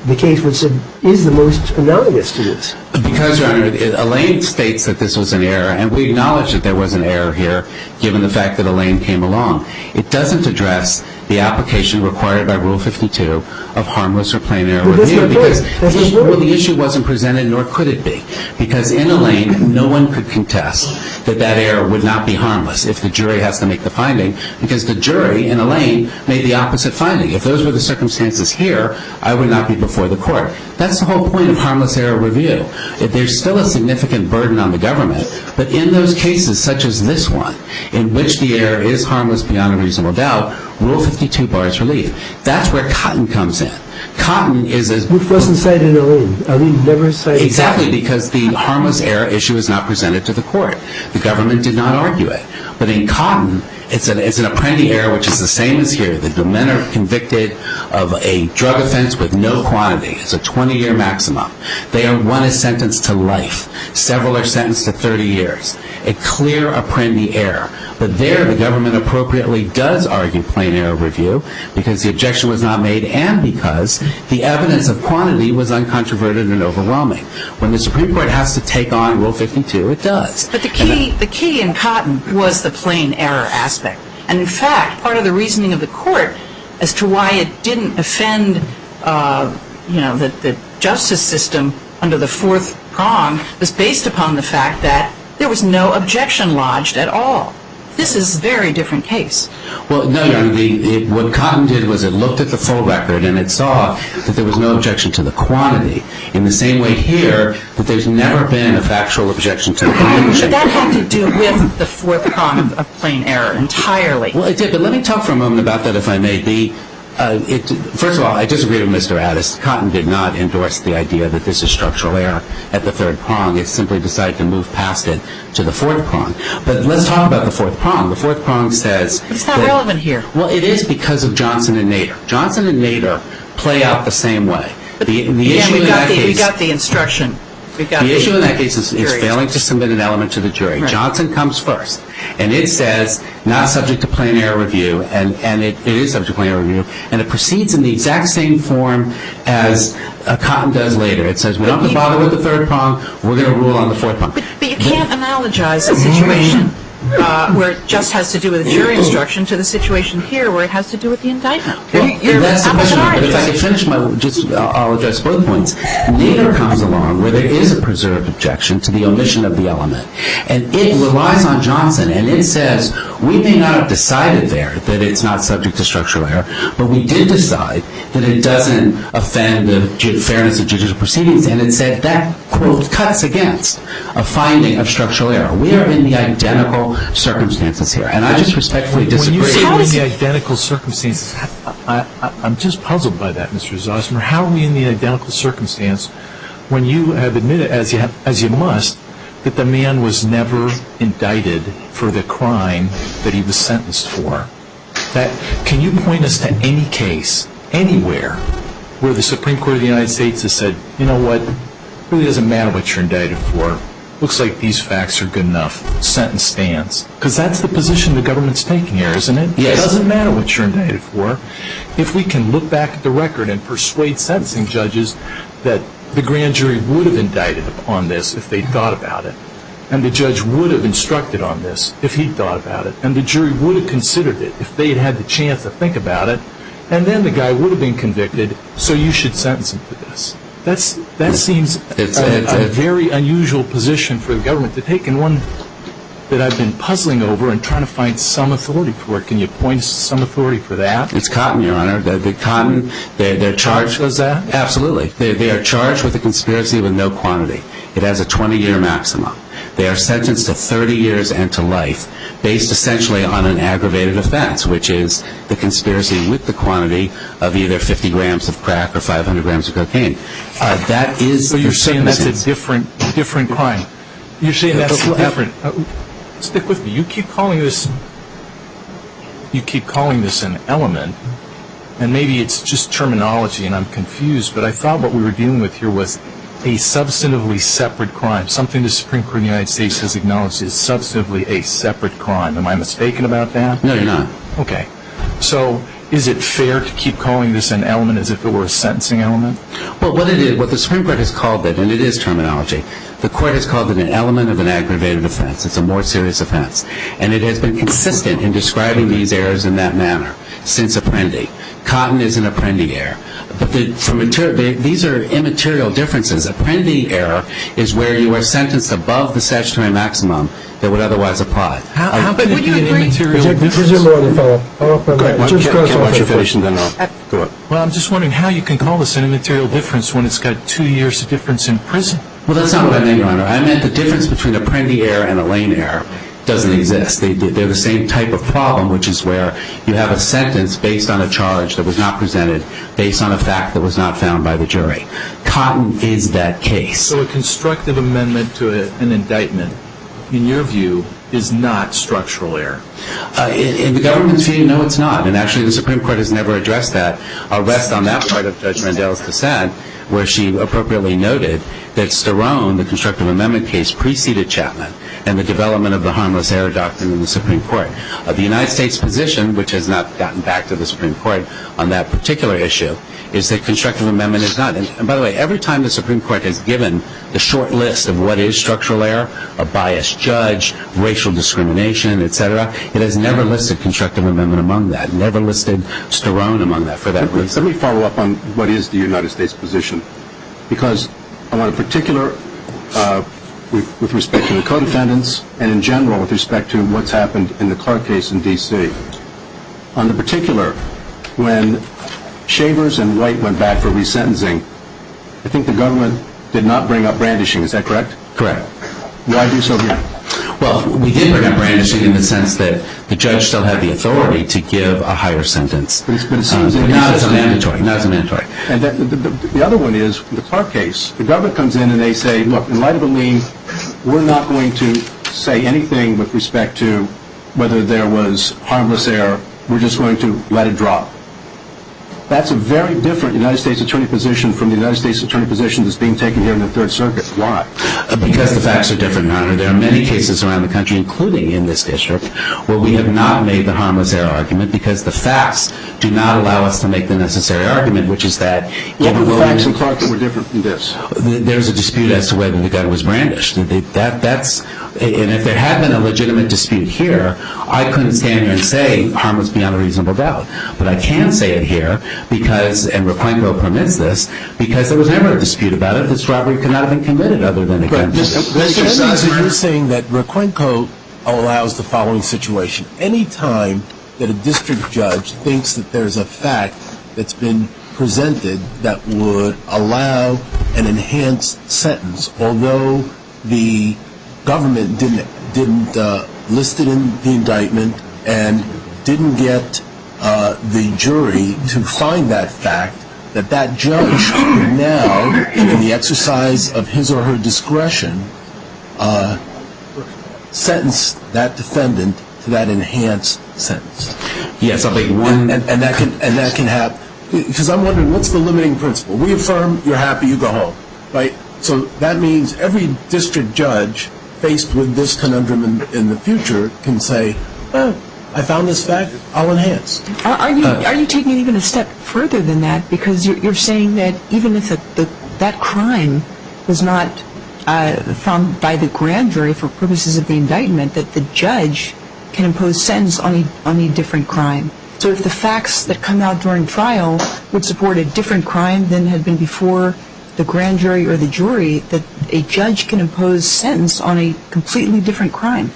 the case which is the most analogous to this? Because, Your Honor, Elaine states that this was an error, and we acknowledge that there was an error here, given the fact that Elaine came along. It doesn't address the application required by Rule 52 of harmless or plain error review, because the issue wasn't presented, nor could it be. Because in Elaine, no one could contest that that error would not be harmless if the jury has to make the finding, because the jury in Elaine made the opposite finding. If those were the circumstances here, I would not be before the court. That's the whole point of harmless error review. There's still a significant burden on the government, but in those cases, such as this one, in which the error is harmless beyond a reasonable doubt, Rule 52 bars relief. That's where Cotton comes in. Cotton is a... Which wasn't cited in Alene. Alene never cited Exactly, Cotton. because the harmless error issue is not presented to the court. The government did not argue it. But in Cotton, it's an Apprendi error, which is the same as here. The men are convicted of a drug offense with no quantity. It's a 20-year maximum. One is sentenced to life. Several are sentenced to 30 years. A clear Apprendi error. But there, the government appropriately does argue plain error review because the objection was not made and because the evidence of quantity was uncontroverted and overwhelming. When the Supreme Court has to take on Rule 52, it does. But the key in Cotton was the plain error aspect. And in fact, part of the reasoning of the court as to why it didn't offend, the justice system under the fourth prong was based upon the fact that there was no objection lodged at all. This is a very different case. Well, no, Your Honor, what Cotton did was it looked at the full record and it saw that there was no objection to the quantity. In the same way here, that there's never been a factual objection to the quantity. But that had to do with the fourth prong of plain error entirely. Well, it did, but let me talk for a moment about that, if I may. First of all, I disagree with Mr. Addis. Cotton did not endorse the idea that this is structural error at the third prong. It simply decided to move past it to the fourth prong. But let's talk about the fourth prong. The fourth prong says... But it's not relevant here. Well, it is because of Johnson and Nader. Johnson and Nader play out the same way. The issue in that case... We got the instruction. The issue in that case is failing to submit an element to the jury. Right. Johnson comes first, and it says not subject to plain error review, and it is subject to plain error review, and it proceeds in the exact same form as Cotton does later. It says we don't have to bother with the third prong, we're going to rule on the fourth prong. But you can't analogize a situation where it just has to do with a jury instruction to the situation here where it has to do with the indictment. That's the question. But if I could finish I'll address both points. Nader comes along where there is a preserved objection to the omission of the element. And it relies on Johnson, and it says we may not have decided there that it's not subject to structural error, but we did decide that it doesn't offend the fairness of judicial proceedings, and it said that, quote, cuts against a finding of structural error. We are in the identical circumstances here, and I just respectfully disagree. When you say we're in the identical circumstances, I'm just puzzled by that, Mr. Zosmer. How are we in the identical circumstance when you have admitted, as you must, that the man was never indicted for the crime that he was sentenced for? Can you point us to any case, anywhere, where the Supreme Court of the United States has said, you know what, it really doesn't matter what you're indicted for. Looks like these facts are good enough. Sentence stands. Because that's the position the government's taking here, isn't it? Yes. It doesn't matter what you're indicted for. If we can look back at the record and persuade sentencing judges that the grand jury would have indicted on this if they'd thought about it, and the judge would have instructed on this if he'd thought about it, and the jury would have considered it if they had had the chance to think about it, and then the guy would have been convicted, so you should sentence him for this. That seems a very unusual position for the government to take, and one that I've been puzzling over and trying to find some authority for. Can you point us to some authority for that? It's Cotton, Your Honor. The Cotton, they're charged. Does that? Absolutely. They are charged with a conspiracy with no quantity. It has a 20-year maximum. They are sentenced to 30 years and to life, based essentially on an aggravated offense, which is the conspiracy with the quantity of either 50 grams of crack or 500 grams of cocaine. That is. So you're saying that's a different crime? You're saying that's different? Stick with me. You keep calling this an element, and maybe it's just terminology, and I'm confused. But I thought what we were dealing with here was a substantively separate crime, something the Supreme Court of the United States has acknowledged is substantively a separate crime. Am I mistaken about that? No, you're not. Okay. So is it fair to keep calling this an element as if it were a sentencing element? Well, what the Supreme Court has called it, and it is terminology, the court has called it an element of an aggravated offense. It's a more serious offense. And it has been consistent in describing these errors in that manner since Apprendi. Cotton is an Apprendi error. But these are immaterial differences. Apprendi error is where you are sentenced above the statutory maximum that would otherwise apply. How can it be an immaterial difference? Follow up on that. Why don't you finish and then I'll go ahead. Well, I'm just wondering how you can call this an immaterial difference when it's got 2 years of difference in prison. Well, that's not what I meant, Your Honor. I meant the difference between Apprendi error and Elaine error doesn't exist. They're the same type of problem, which is where you have a sentence based on a charge that was not presented, based on a fact that was not found by the jury. Cotton is that case. So a constructive amendment to an indictment, in your view, is not structural error? In the government's view, no, it's not. And actually, the Supreme Court has never addressed that. I'll rest on that part of Judge Mandel's dissent, where she appropriately noted that Sterone, the constructive amendment case, preceded Chapman and the development of the harmless error doctrine in the Supreme Court. The United States position, which has not gotten back to the Supreme Court on that particular issue, is that constructive amendment is not. And by the way, every time the Supreme Court has given the short list of what is structural error, a biased judge, racial discrimination, etc., it has never listed constructive amendment among that, never listed Sterone among that for that reason. Let me follow up on what is the United States position, because I want a particular, with respect to the co-defendants and in general with respect to what's happened in the Clark case in D.C. On the particular, when Shavers and White went back for resentencing, I think the government did not bring up brandishing. Is that correct? Correct. Why do so here? Well, we did bring up brandishing in the sense that the judge still had the authority to give a higher sentence. But it seems not as a mandatory. Not as a mandatory. And the other one is, in the Clark case, the government comes in and they say, look, in light of the lien, we're not going to say anything with respect to whether there was harmless error. We're just going to let it drop. That's a very different United States Attorney position from the United States Attorney position that's being taken here in the Third Circuit. Why? Because the facts are different, Your Honor. There are many cases around the country, including in this district, where we have not made the harmless error argument because the facts do not allow us to make the necessary argument, which is that... What were the facts in Clark that were different from this? There's a dispute as to whether the gun was brandished. And if there had been a legitimate dispute here, I couldn't stand here and say harmless beyond a reasonable doubt. But I can say it here because, and Requenco permits this, because there was never a dispute about it. This robbery could not have been committed other than a gun. Mr. Sizemore, you're saying that Requenco allows the following situation. Any time that a district judge thinks that there's a fact that's been presented that would allow an enhanced sentence, although the government didn't list it in the indictment and didn't get the jury to find that fact, that judge could now, in the exercise of his or her discretion, sentence that defendant to that enhanced sentence. Yes, I'll make one. And that can happen. Because I'm wondering, what's the limiting principle? We affirm, you're happy, you go home, right? So that means every district judge faced with this conundrum in the future can say, I found this fact, I'll enhance. Are you taking it even a step further than that? Because you're saying that even if that crime was not found by the grand jury for purposes of the indictment, that the judge can impose sentence on a different crime. So if the facts that come out during trial would support a different crime than had been before the grand jury or the jury, that a judge can impose sentence on a completely different crime.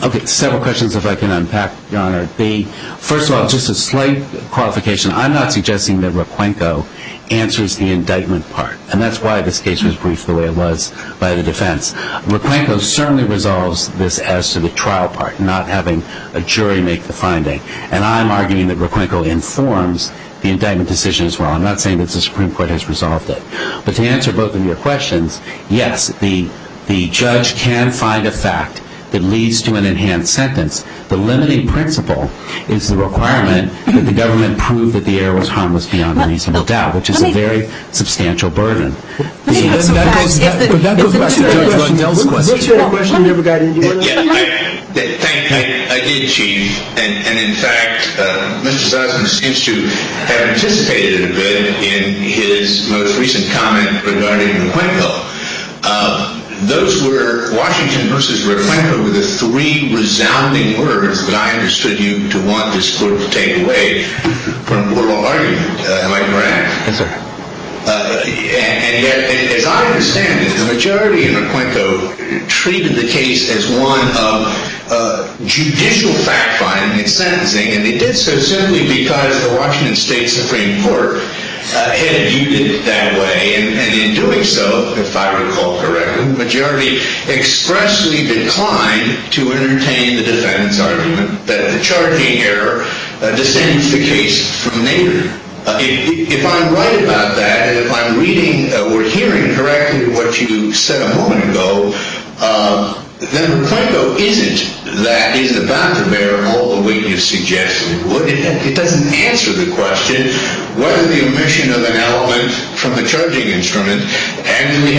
Okay, several questions if I can unpack, Your Honor. First of all, just a slight qualification. I'm not suggesting that Requenco answers the indictment part, and that's why this case was briefed the way it was by the defense. Requenco certainly resolves this as to the trial part, not having a jury make the finding. And I'm arguing that Requenco informs the indictment decision as well. I'm not saying that the Supreme Court has resolved it. But to answer both of your questions, yes, the judge can find a fact that leads to an enhanced sentence. The limiting principle is the requirement that the government prove that the error was harmless beyond a reasonable doubt, which is a very substantial burden. That goes back to Judge Rundell's question. What's your question? You never got into it? I did, Chief. And in fact, Mr. Sussman seems to have anticipated it a bit in his most recent comment regarding Requenco. Those were Washington versus Requenco were the three resounding words that I understood you to want this court to take away from oral argument. Am I correct? Yes, sir. And yet, as I understand it, the majority in Requenco treated the case as one of judicial fact-finding and sentencing, and they did so simply because the Washington State Supreme Court had viewed it that way, and in doing so, if I recall correctly, the majority expressly declined to entertain the defendant's argument that the charging error distinguished the case from Nader. If I'm right about that, and if I'm reading or hearing correctly what you said a moment ago, then Requenco isn't about to bear all the weight you've suggested it would. It doesn't answer the question whether the omission of an element from the charging instrument and the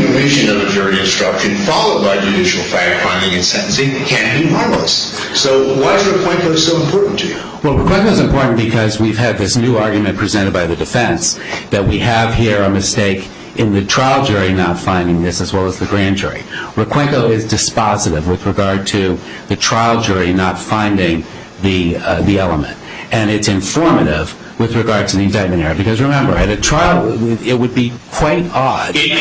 omission of a jury instruction followed by judicial fact-finding and sentencing can be harmless. So why is Requenco so important to you? Well, Requenco is important because we've had this new argument presented by the defense that we have here a mistake in the trial jury not finding this as well as the grand jury. Requenco is dispositive with regard to the trial jury not finding the element. And it's informative with regard to the indictment error. Because remember, at a trial, it would be quite odd. Informative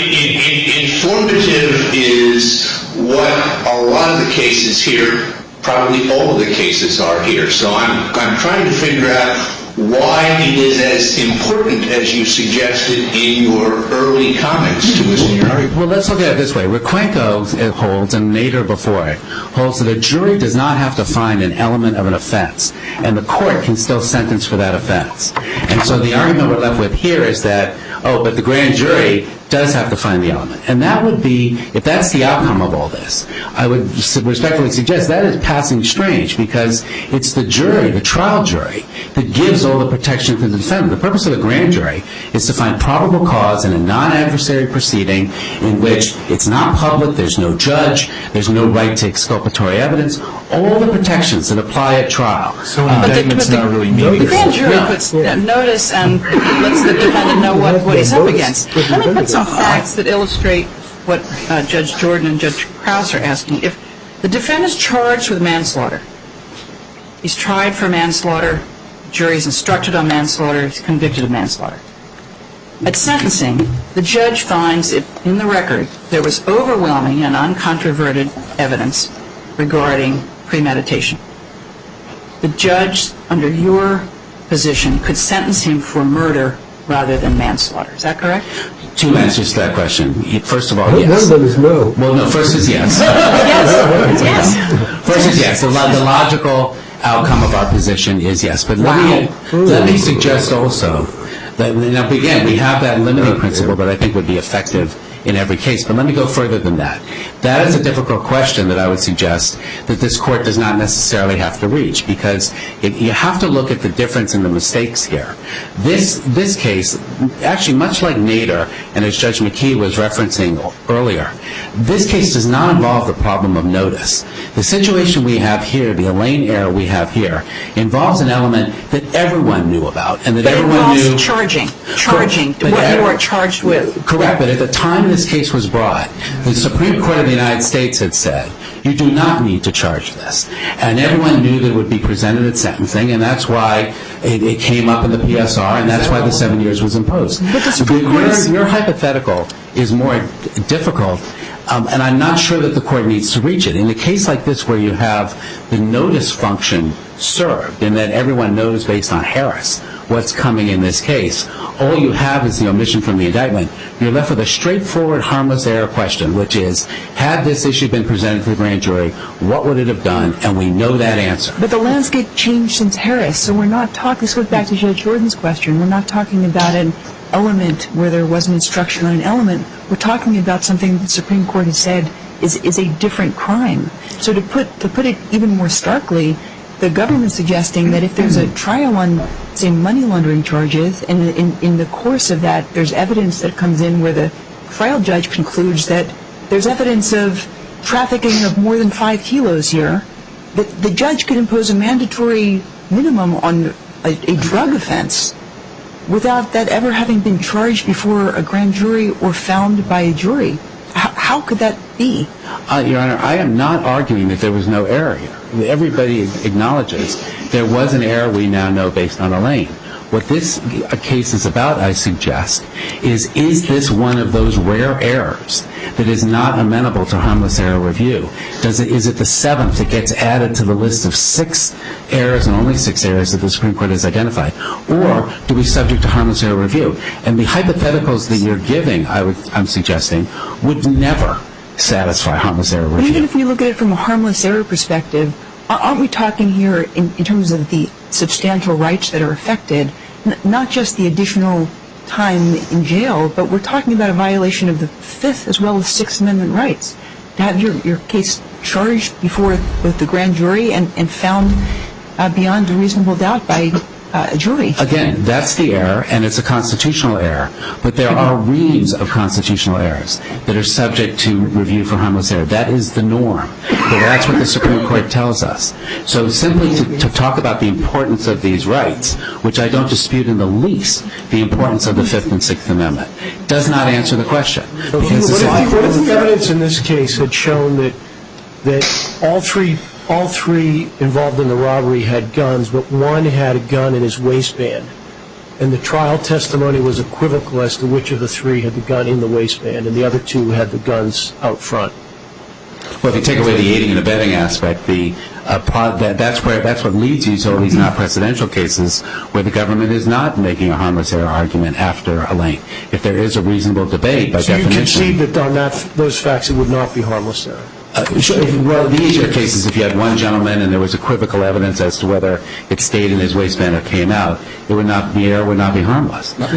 is what a lot of the cases here, probably all of the cases are here. So I'm trying to figure out why it is as important as you suggested in your early comments to us in your argument. Well, let's look at it this way. Requenco holds, and Nader before it, holds that a jury does not have to find an element of an offense, and the court can still sentence for that offense. And so the argument we're left with here is that, but the grand jury does have to find the element. And that would be, if that's the outcome of all this, I would respectfully suggest that is passing strange because it's the jury, the trial jury, that gives all the protection to the defendant. The purpose of the grand jury is to find probable cause in a non-adversary proceeding in which it's not public, there's no judge, there's no right to exculpatory evidence, all the protections that apply at trial. So an indictment's not really meaningful. The grand jury puts notice and lets the defendant know what he's up against. Let me put some facts that illustrate what Judge Jordan and Judge Krause are asking. If the defendant is charged with manslaughter, he's tried for manslaughter, the jury is instructed on manslaughter, he's convicted of manslaughter. At sentencing, the judge finds it in the record there was overwhelming and uncontroverted evidence regarding premeditation. The judge, under your position, could sentence him for murder rather than manslaughter. Is that correct? Two answers to that question. First of all, yes. One of them is no. Well, no, first is yes. Yes. First is yes. The logical outcome of our position is yes. But let me suggest also that, now again, we have that limiting principle that I think would be effective in every case. But let me go further than that. That is a difficult question that I would suggest that this court does not necessarily have to reach because you have to look at the difference in the mistakes here. This case, actually much like Nader, and as Judge McKee was referencing earlier, this case does not involve the problem of notice. The situation we have here, the Elaine error we have here, involves an element that everyone knew about and that everyone knew. Charging what you are charged with. Correct, but at the time this case was brought, the Supreme Court of the United States had said, you do not need to charge this. And everyone knew that it would be presented at sentencing, and that's why it came up in the PSR, and that's why the 7 years was imposed. But the Supreme Court is... Your hypothetical is more difficult, and I'm not sure that the court needs to reach it. In a case like this where you have the notice function served, and that everyone knows based on Harris what's coming in this case, all you have is the omission from the indictment. You're left with a straightforward harmless error question, which is, had this issue been presented to the grand jury, what would it have done? And we know that answer. But the landscape changed since Harris, so we're not talking, this goes back to Judge Jordan's question, we're not talking about an element where there was an instruction on an element. We're talking about something the Supreme Court has said is a different crime. So to put it even more starkly, the government's suggesting that if there's a trial on, say, money laundering charges, and in the course of that there's evidence that comes in where the trial judge concludes that there's evidence of trafficking of more than 5 kilos here, that the judge could impose a mandatory minimum on a drug offense without that ever having been charged before a grand jury or found by a jury. How could that be? Your Honor, I am not arguing that there was no error here. Everybody acknowledges there was an error we now know based on Elaine. What this case is about, I suggest, is this one of those rare errors that is not amenable to harmless error review? Is it the seventh that gets added to the list of 6 errors and only 6 errors that the Supreme Court has identified? Or do we subject to harmless error review? And the hypotheticals that you're giving, I'm suggesting, would never satisfy harmless error review. Even if we look at it from a harmless error perspective, aren't we talking here in terms of the substantial rights that are affected, not just the additional time in jail, but we're talking about a violation of the Fifth as well as Sixth Amendment rights? To have your case charged before with the grand jury and found beyond a reasonable doubt by a jury. Again, that's the error, and it's a constitutional error. But there are reams of constitutional errors that are subject to review for harmless error. That is the norm. But that's what the Supreme Court tells us. So simply to talk about the importance of these rights, which I don't dispute in the least, the importance of the Fifth and Sixth Amendment, does not answer the question. What if the evidence in this case had shown that all three involved in the robbery had guns, but one had a gun in his waistband, and the trial testimony was equivocal as to which of the 3 had the gun in the waistband, and the other 2 had the guns out front? Well, if you take away the aiding and abetting aspect, that's what leads you to all these not precedential cases where the government is not making a harmless error argument after a lane. If there is a reasonable debate, by definition... So you concede that on those facts it would not be harmless error? Well, the easier case is if you had one gentleman and there was equivocal evidence as to whether it stayed in his waistband or came out, the error would not be harmless. The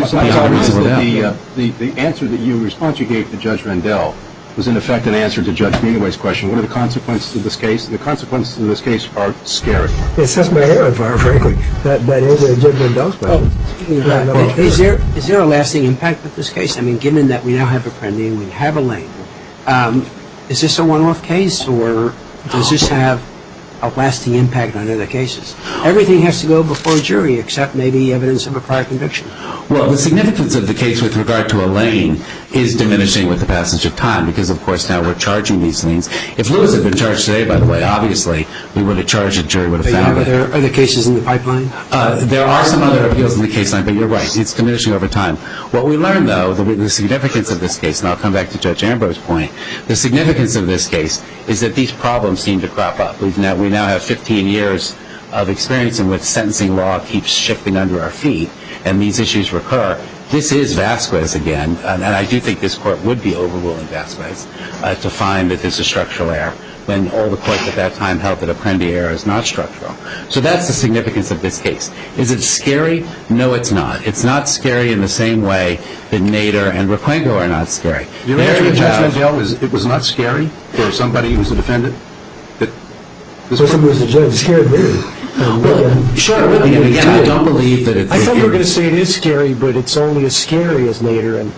answer that you response you gave to Judge Rendell was in effect an answer to Judge Greenaway's question. What are the consequences of this case? The consequences of this case are scary. It sets my hair on fire, frankly. That is Judge Rendell's question. Is there a lasting impact with this case? I mean, given that we now have Apprendi and we have a lane, is this a one-off case, or does this have a lasting impact on other cases? Everything has to go before a jury except maybe evidence of a prior conviction. Well, the significance of the case with regard to a lane is diminishing with the passage of time because, of course, now we're charging these things. If Lewis had been charged today, by the way, obviously we would have charged, the jury would have found it. Are there other cases in the pipeline? There are some other appeals in the case line, but you're right. It's diminishing over time. What we learned, though, the significance of this case, and I'll come back to Judge Ambrose's point, the significance of this case is that these problems seem to crop up. We now have 15 years of experience in which sentencing law keeps shifting under our feet, and these issues recur. This is Vasquez again, and I do think this court would be overruling Vasquez to find that this is structural error, when all the courts at that time held that Apprendi error is not structural. So that's the significance of this case. Is it scary? No, it's not. It's not scary in the same way that Nader and Requenco are not scary. Your answer to Judge Rendell is it was not scary for somebody who was a defendant? Somebody was a judge scared me. Sure, and again, I don't believe that it's... I thought you were going to say it is scary, but it's only as scary as Nader and...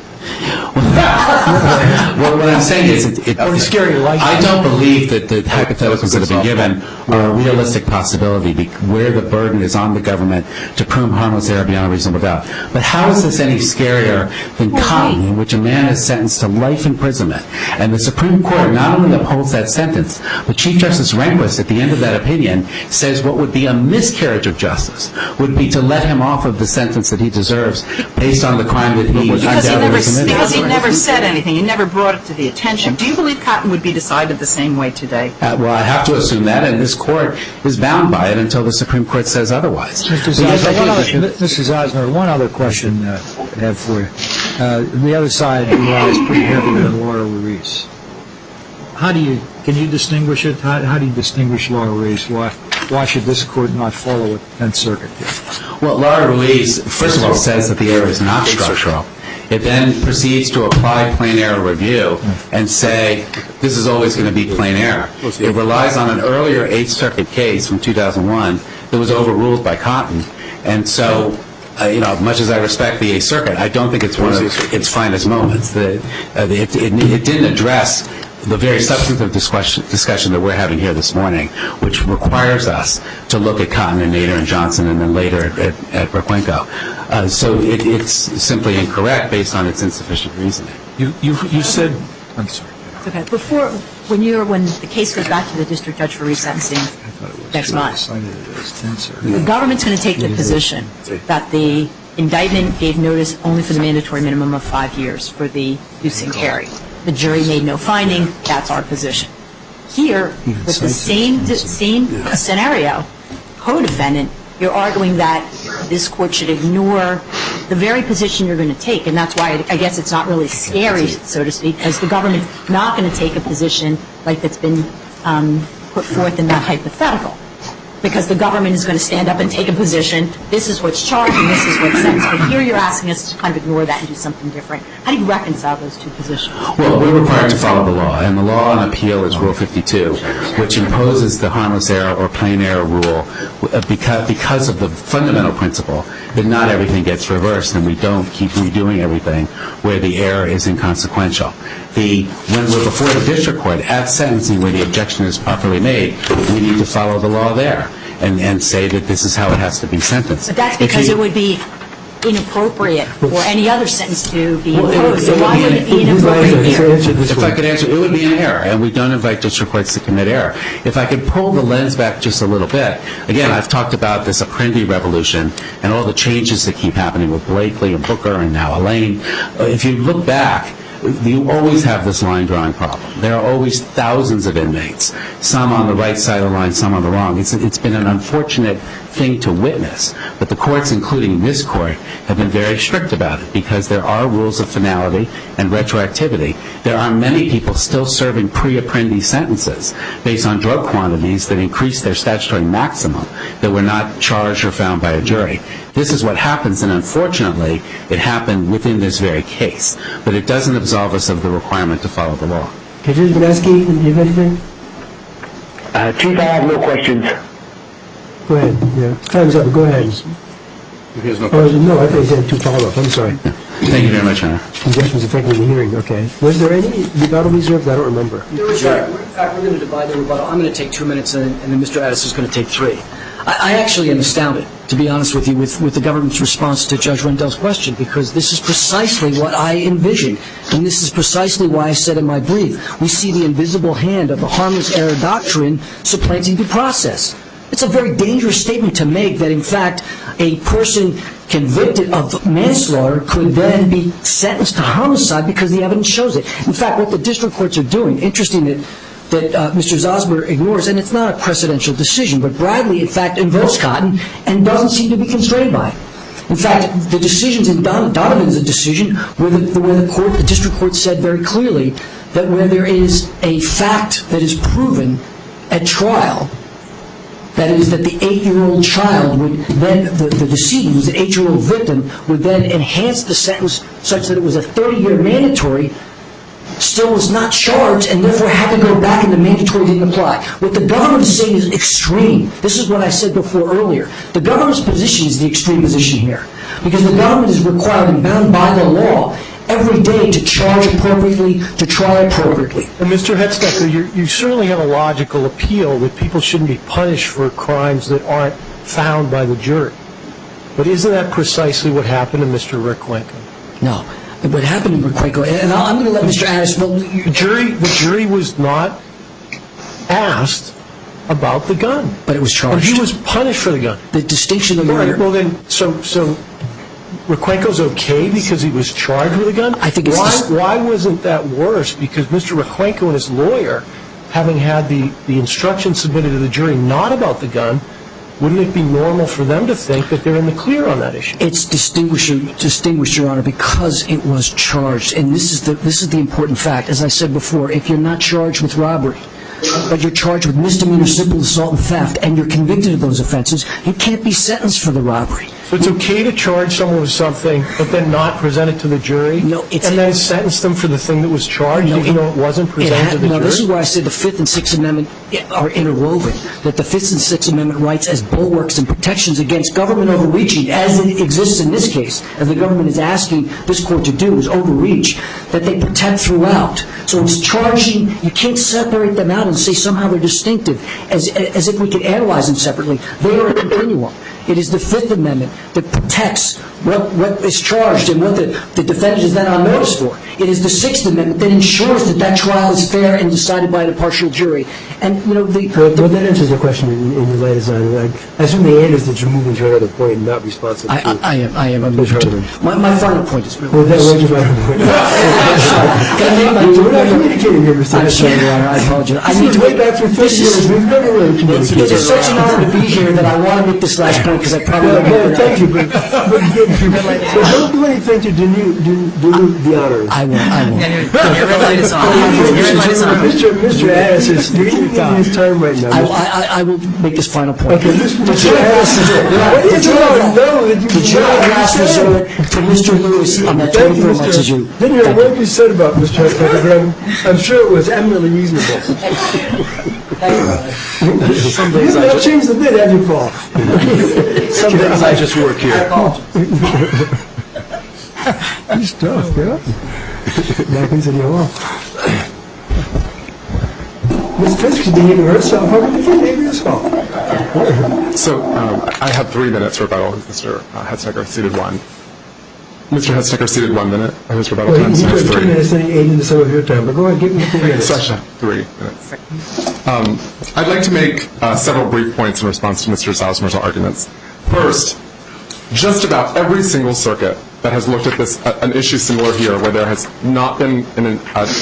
Well, what I'm saying is, I don't believe that the hypotheticals that have been given are a realistic possibility where the burden is on the government to prove harmless error beyond a reasonable doubt. But how is this any scarier than Cotton, in which a man is sentenced to life imprisonment, and the Supreme Court not only upholds that sentence, but Chief Justice Rehnquist, at the end of that opinion, says what would be a miscarriage of justice would be to let him off of the sentence that he deserves based on the crime that he undoubtedly committed. Because he never said anything. He never brought it to the attention. Do you believe Cotton would be decided the same way today? Well, I have to assume that, and this court is bound by it until the Supreme Court says otherwise. Mrs. Osner, one other question I have for you. The other side relies pretty heavily on Laura Ruiz. Can you distinguish it? How do you distinguish Laura Ruiz? Why should this court not follow a 10th Circuit here? Well, Laura Ruiz, first of all, says that the error is not structural. It then proceeds to apply plain error review and say this is always going to be plain error. It relies on an earlier 8th Circuit case from 2001 that was overruled by Cotton. And so, much as I respect the 8th Circuit, I don't think it's one of its finest moments. It didn't address the very substantive discussion that we're having here this morning, which requires us to look at Cotton and Nader and Johnson and then later at Requenco. So it's simply incorrect based on its insufficient reasoning. You said... I'm sorry. Okay. Before when the case goes back to the district judge for resentencing next month, the government's going to take the position that the indictment gave notice only for the mandatory minimum of 5 years for the use and carry. The jury made no finding. That's our position. Here, with the same scenario, co-defendant, you're arguing that this court should ignore the very position you're going to take, and that's why I guess it's not really scary, so to speak, because the government's not going to take a position like that's been put forth in that hypothetical, because the government is going to stand up and take a position, this is what's charged and this is what's sentenced. But here you're asking us to kind of ignore that and do something different. How do you reconcile those two positions? Well, we're required to follow the law, and the law on appeal is Rule 52, which imposes the harmless error or plain error rule because of the fundamental principle that not everything gets reversed and we don't keep redoing everything where the error is inconsequential. When we're before the district court at sentencing where the objection is properly made, we need to follow the law there and say that this is how it has to be sentenced. But that's because it would be inappropriate for any other sentence to be imposed. So why would it be inappropriate here? If I could answer, it would be an error, and we don't invite district courts to commit error. If I could pull the lens back just a little bit, again, I've talked about this Apprendi revolution and all the changes that keep happening with Blakely and Booker and now Elaine. If you look back, you always have this line drawing problem. There are always thousands of inmates, some on the right side of the line, some on the wrong. It's been an unfortunate thing to witness, but the courts, including this court, have been very strict about it because there are rules of finality and retroactivity. There are many people still serving pre-Apprendi sentences based on drug quantities that increase their statutory maximum that were not charged or found by a jury. This is what happens, and unfortunately, it happened within this very case. But it doesn't absolve us of the requirement to follow the law. Judge Bonaski, do you have anything? Chief, I have no questions. Go ahead. Yeah. Time's up. Go ahead. No, I thought you had two follow-up. I'm sorry. Thank you very much, Your Honor. Suggestions affecting the hearing. Okay. Was there any rebuttal reserved? I don't remember. In fact, we're going to divide the rebuttal. I'm going to take 2 minutes, and then Mr. Addis is going to take 3. I actually am astounded, to be honest with you, with the government's response to Judge Rendell's question, because this is precisely what I envisioned, and this is precisely why I said in my brief, we see the invisible hand of the harmless error doctrine supplanting due process. It's a very dangerous statement to make that, in fact, a person convicted of manslaughter could then be sentenced to homicide because the evidence shows it. In fact, what the district courts are doing, interesting that Mr. Zosmer ignores, and it's not a precedential decision, but Bradley, in fact, invokes Cotton and doesn't seem to be constrained by it. In fact, the decisions in Donovan's decision where the district court said very clearly that where there is a fact that is proven at trial, that is that the 8-year-old child would then, the decedent, who was an 8-year-old victim, would then enhance the sentence such that it was a 30-year mandatory, still was not charged and therefore had to go back and the mandatory didn't apply. What the government is saying is extreme. This is what I said before earlier. The government's position is the extreme position here because the government is required and bound by the law every day to charge appropriately, to try appropriately. And Mr. Hetznecker, you certainly have a logical appeal that people shouldn't be punished for crimes that aren't found by the jury. But isn't that precisely what happened to Mr. Requenco? No. What happened in Requenco, and I'm going to let Mr. Addis... The jury was not asked about the gun. But it was charged. And he was punished for the gun. The distinction... Well then, so Requenco's okay because he was charged with a gun? I think it's... Why wasn't that worse? Because Mr. Requenco and his lawyer, having had the instructions submitted to the jury not about the gun, wouldn't it be normal for them to think that they're in the clear on that issue? It's distinguished, Your Honor, because it was charged. And this is the important fact. As I said before, if you're not charged with robbery, but you're charged with misdemeanor, simple assault, and theft, and you're convicted of those offenses, you can't be sentenced for the robbery. So it's okay to charge someone with something, but then not present it to the jury? No, it's... And then sentence them for the thing that was charged, even though it wasn't presented to the jury? No, this is why I said the Fifth and Sixth Amendment are interwoven, that the Fifth and Sixth Amendment rights as bulwarks and protections against government overreaching, as it exists in this case, as the government is asking this court to do, is overreach, that they protect throughout. So it's charging, you can't separate them out and say somehow they're distinctive, as if we could analyze them separately. They are a continuum. It is the Fifth Amendment that protects what is charged and what the defendant is then on notice for. It is the Sixth Amendment that ensures that that trial is fair and decided by an impartial jury. And, you know, Well, that answers the question in your latest line. I assume the end is that you're moving to another point and not responsive to... I am. I'm moving to... My final point is... Well, that was your final point. We're not communicating here, Mr. I'm sorry, Your Honor, I apologize. I need to way back for 30 years. We've never really communicated. It is such an honor to be here that I want to make this last point because I probably won't Well, make it. thank you, but don't do anything to dilute the honor. I won't. Your red light is on. Your red light is on. Mr. Addis is giving his time right now. I will make this final point. Okay, Mr. Addis, what is it about no that you The jury last resort to Mr. Lewis on that 24 months as you. Didn't hear a word you said about Mr. Hessenecker, but I'm sure it was eminently reasonable. Some You days I have just, changed a bit, have you, Paul? some days I just work here. He's tough, yeah. Back into the hall. Ms. Fisk is behaving herself. How can you behave yourself? So I have 3 minutes for rebuttal. Mr. Hessenecker ceded 1. Mr. Hessenecker ceded 1 minute of his rebuttal Well, time, you so took it's 2 3. minutes, then he ate into some of your time, but go ahead, give me 3 minutes. So I should have 3 minutes. I'd like to make several brief points in response to Mr. Zausmer's arguments. First, just about every single circuit that has looked at this, an issue similar here, where there has not been an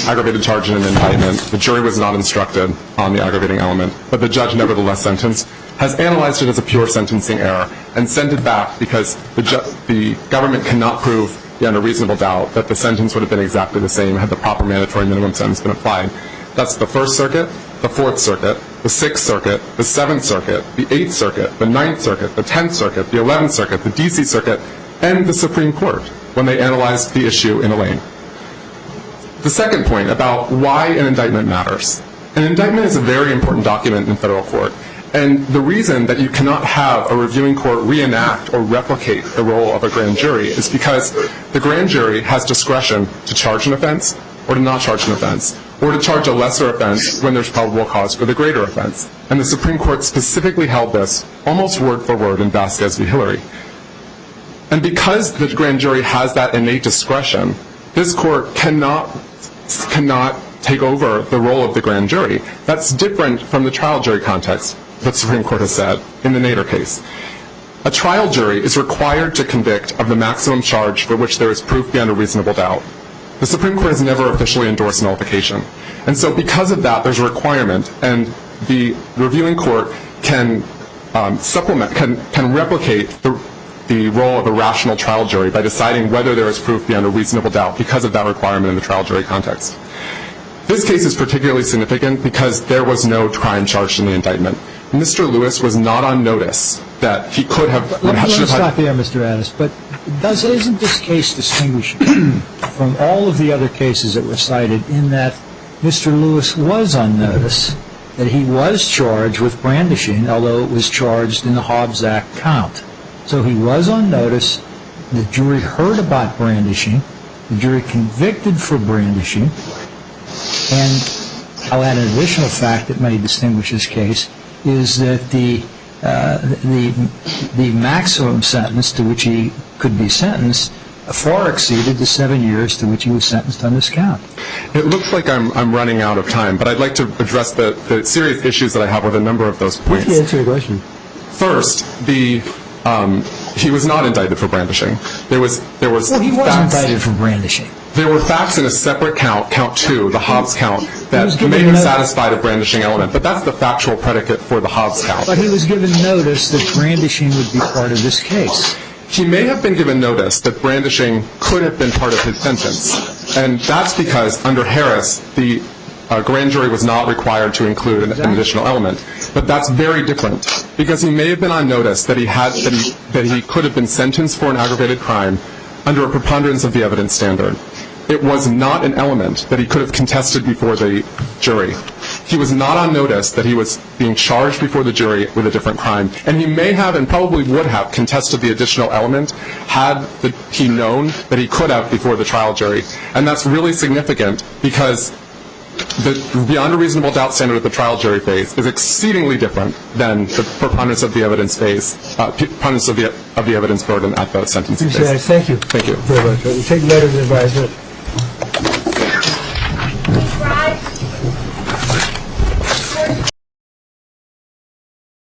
aggravated charge in an indictment, the jury was not instructed on the aggravating element, but the judge nevertheless sentenced, has analyzed it as a pure sentencing error and sent it back because the government cannot prove beyond a reasonable doubt that the sentence would have been exactly the same had the proper mandatory minimum sentence been applied. That's the First Circuit, the Fourth Circuit, the Sixth Circuit, the Seventh Circuit, the Eighth Circuit, the Ninth Circuit, the Tenth Circuit, the 11th Circuit, the D.C. Circuit, and the Supreme Court when they analyzed the issue in Elaine. The second point about why an indictment matters. An indictment is a very important document in federal court, and the reason that you cannot have a reviewing court reenact or replicate the role of a grand jury is because the grand jury has discretion to charge an offense or to not charge an offense, or to charge a lesser offense when there's probable cause for the greater offense. And the Supreme Court specifically held this almost word for word in Vasquez v. Hillary. And because the grand jury has that innate discretion, this court cannot take over the role of the grand jury. That's different from the trial jury context, the Supreme Court has said in the Nader case. A trial jury is required to convict of the maximum charge for which there is proof beyond a reasonable doubt. The Supreme Court has never officially endorsed nullification. And so because of that, there's a requirement, and the reviewing court can replicate the role of a rational trial jury by deciding whether there is proof beyond a reasonable doubt because of that requirement in the trial jury context. This case is particularly significant because there was no crime charged in the indictment. Mr. Lewis was not on notice that he could have... Let me stop there, Mr. Addis, but isn't this case distinguishable from all of the other cases that were cited in that Mr. Lewis was on notice that he was charged with brandishing, although it was charged in the Hobbs Act count. So he was on notice, the jury heard about brandishing, the jury convicted for brandishing, and I'll add an additional fact that may distinguish this case, is that the maximum sentence to which he could be sentenced far exceeded the 7 years to which he was sentenced on this count. It looks like I'm running out of time, but I'd like to address the serious issues that I have with a number of those points. Please answer your question. First, he was not indicted for brandishing. There was Well, he was indicted for brandishing. There were facts in a separate count, count 2, the Hobbs count, that may have satisfied a brandishing element, but that's the factual predicate for the Hobbs count. But he was given notice that brandishing would be part of this case. He may have been given notice that brandishing could have been part of his sentence, and that's because under Harris, the grand jury was not required to include an additional element. But that's very different, because he may have been on notice that he could have been sentenced for an aggravated crime under a preponderance of the evidence standard. It was not an element that he could have contested before the jury. He was not on notice that he was being charged before the jury with a different crime, and he may have and probably would have contested the additional element had he known that he could have before the trial jury. And that's really significant because the beyond a reasonable doubt standard at the trial jury phase is exceedingly different than the preponderance of the evidence phase, preponderance of the evidence burden at the sentencing phase. Thank you. Thank you. Very much. We'll take matters into advisement.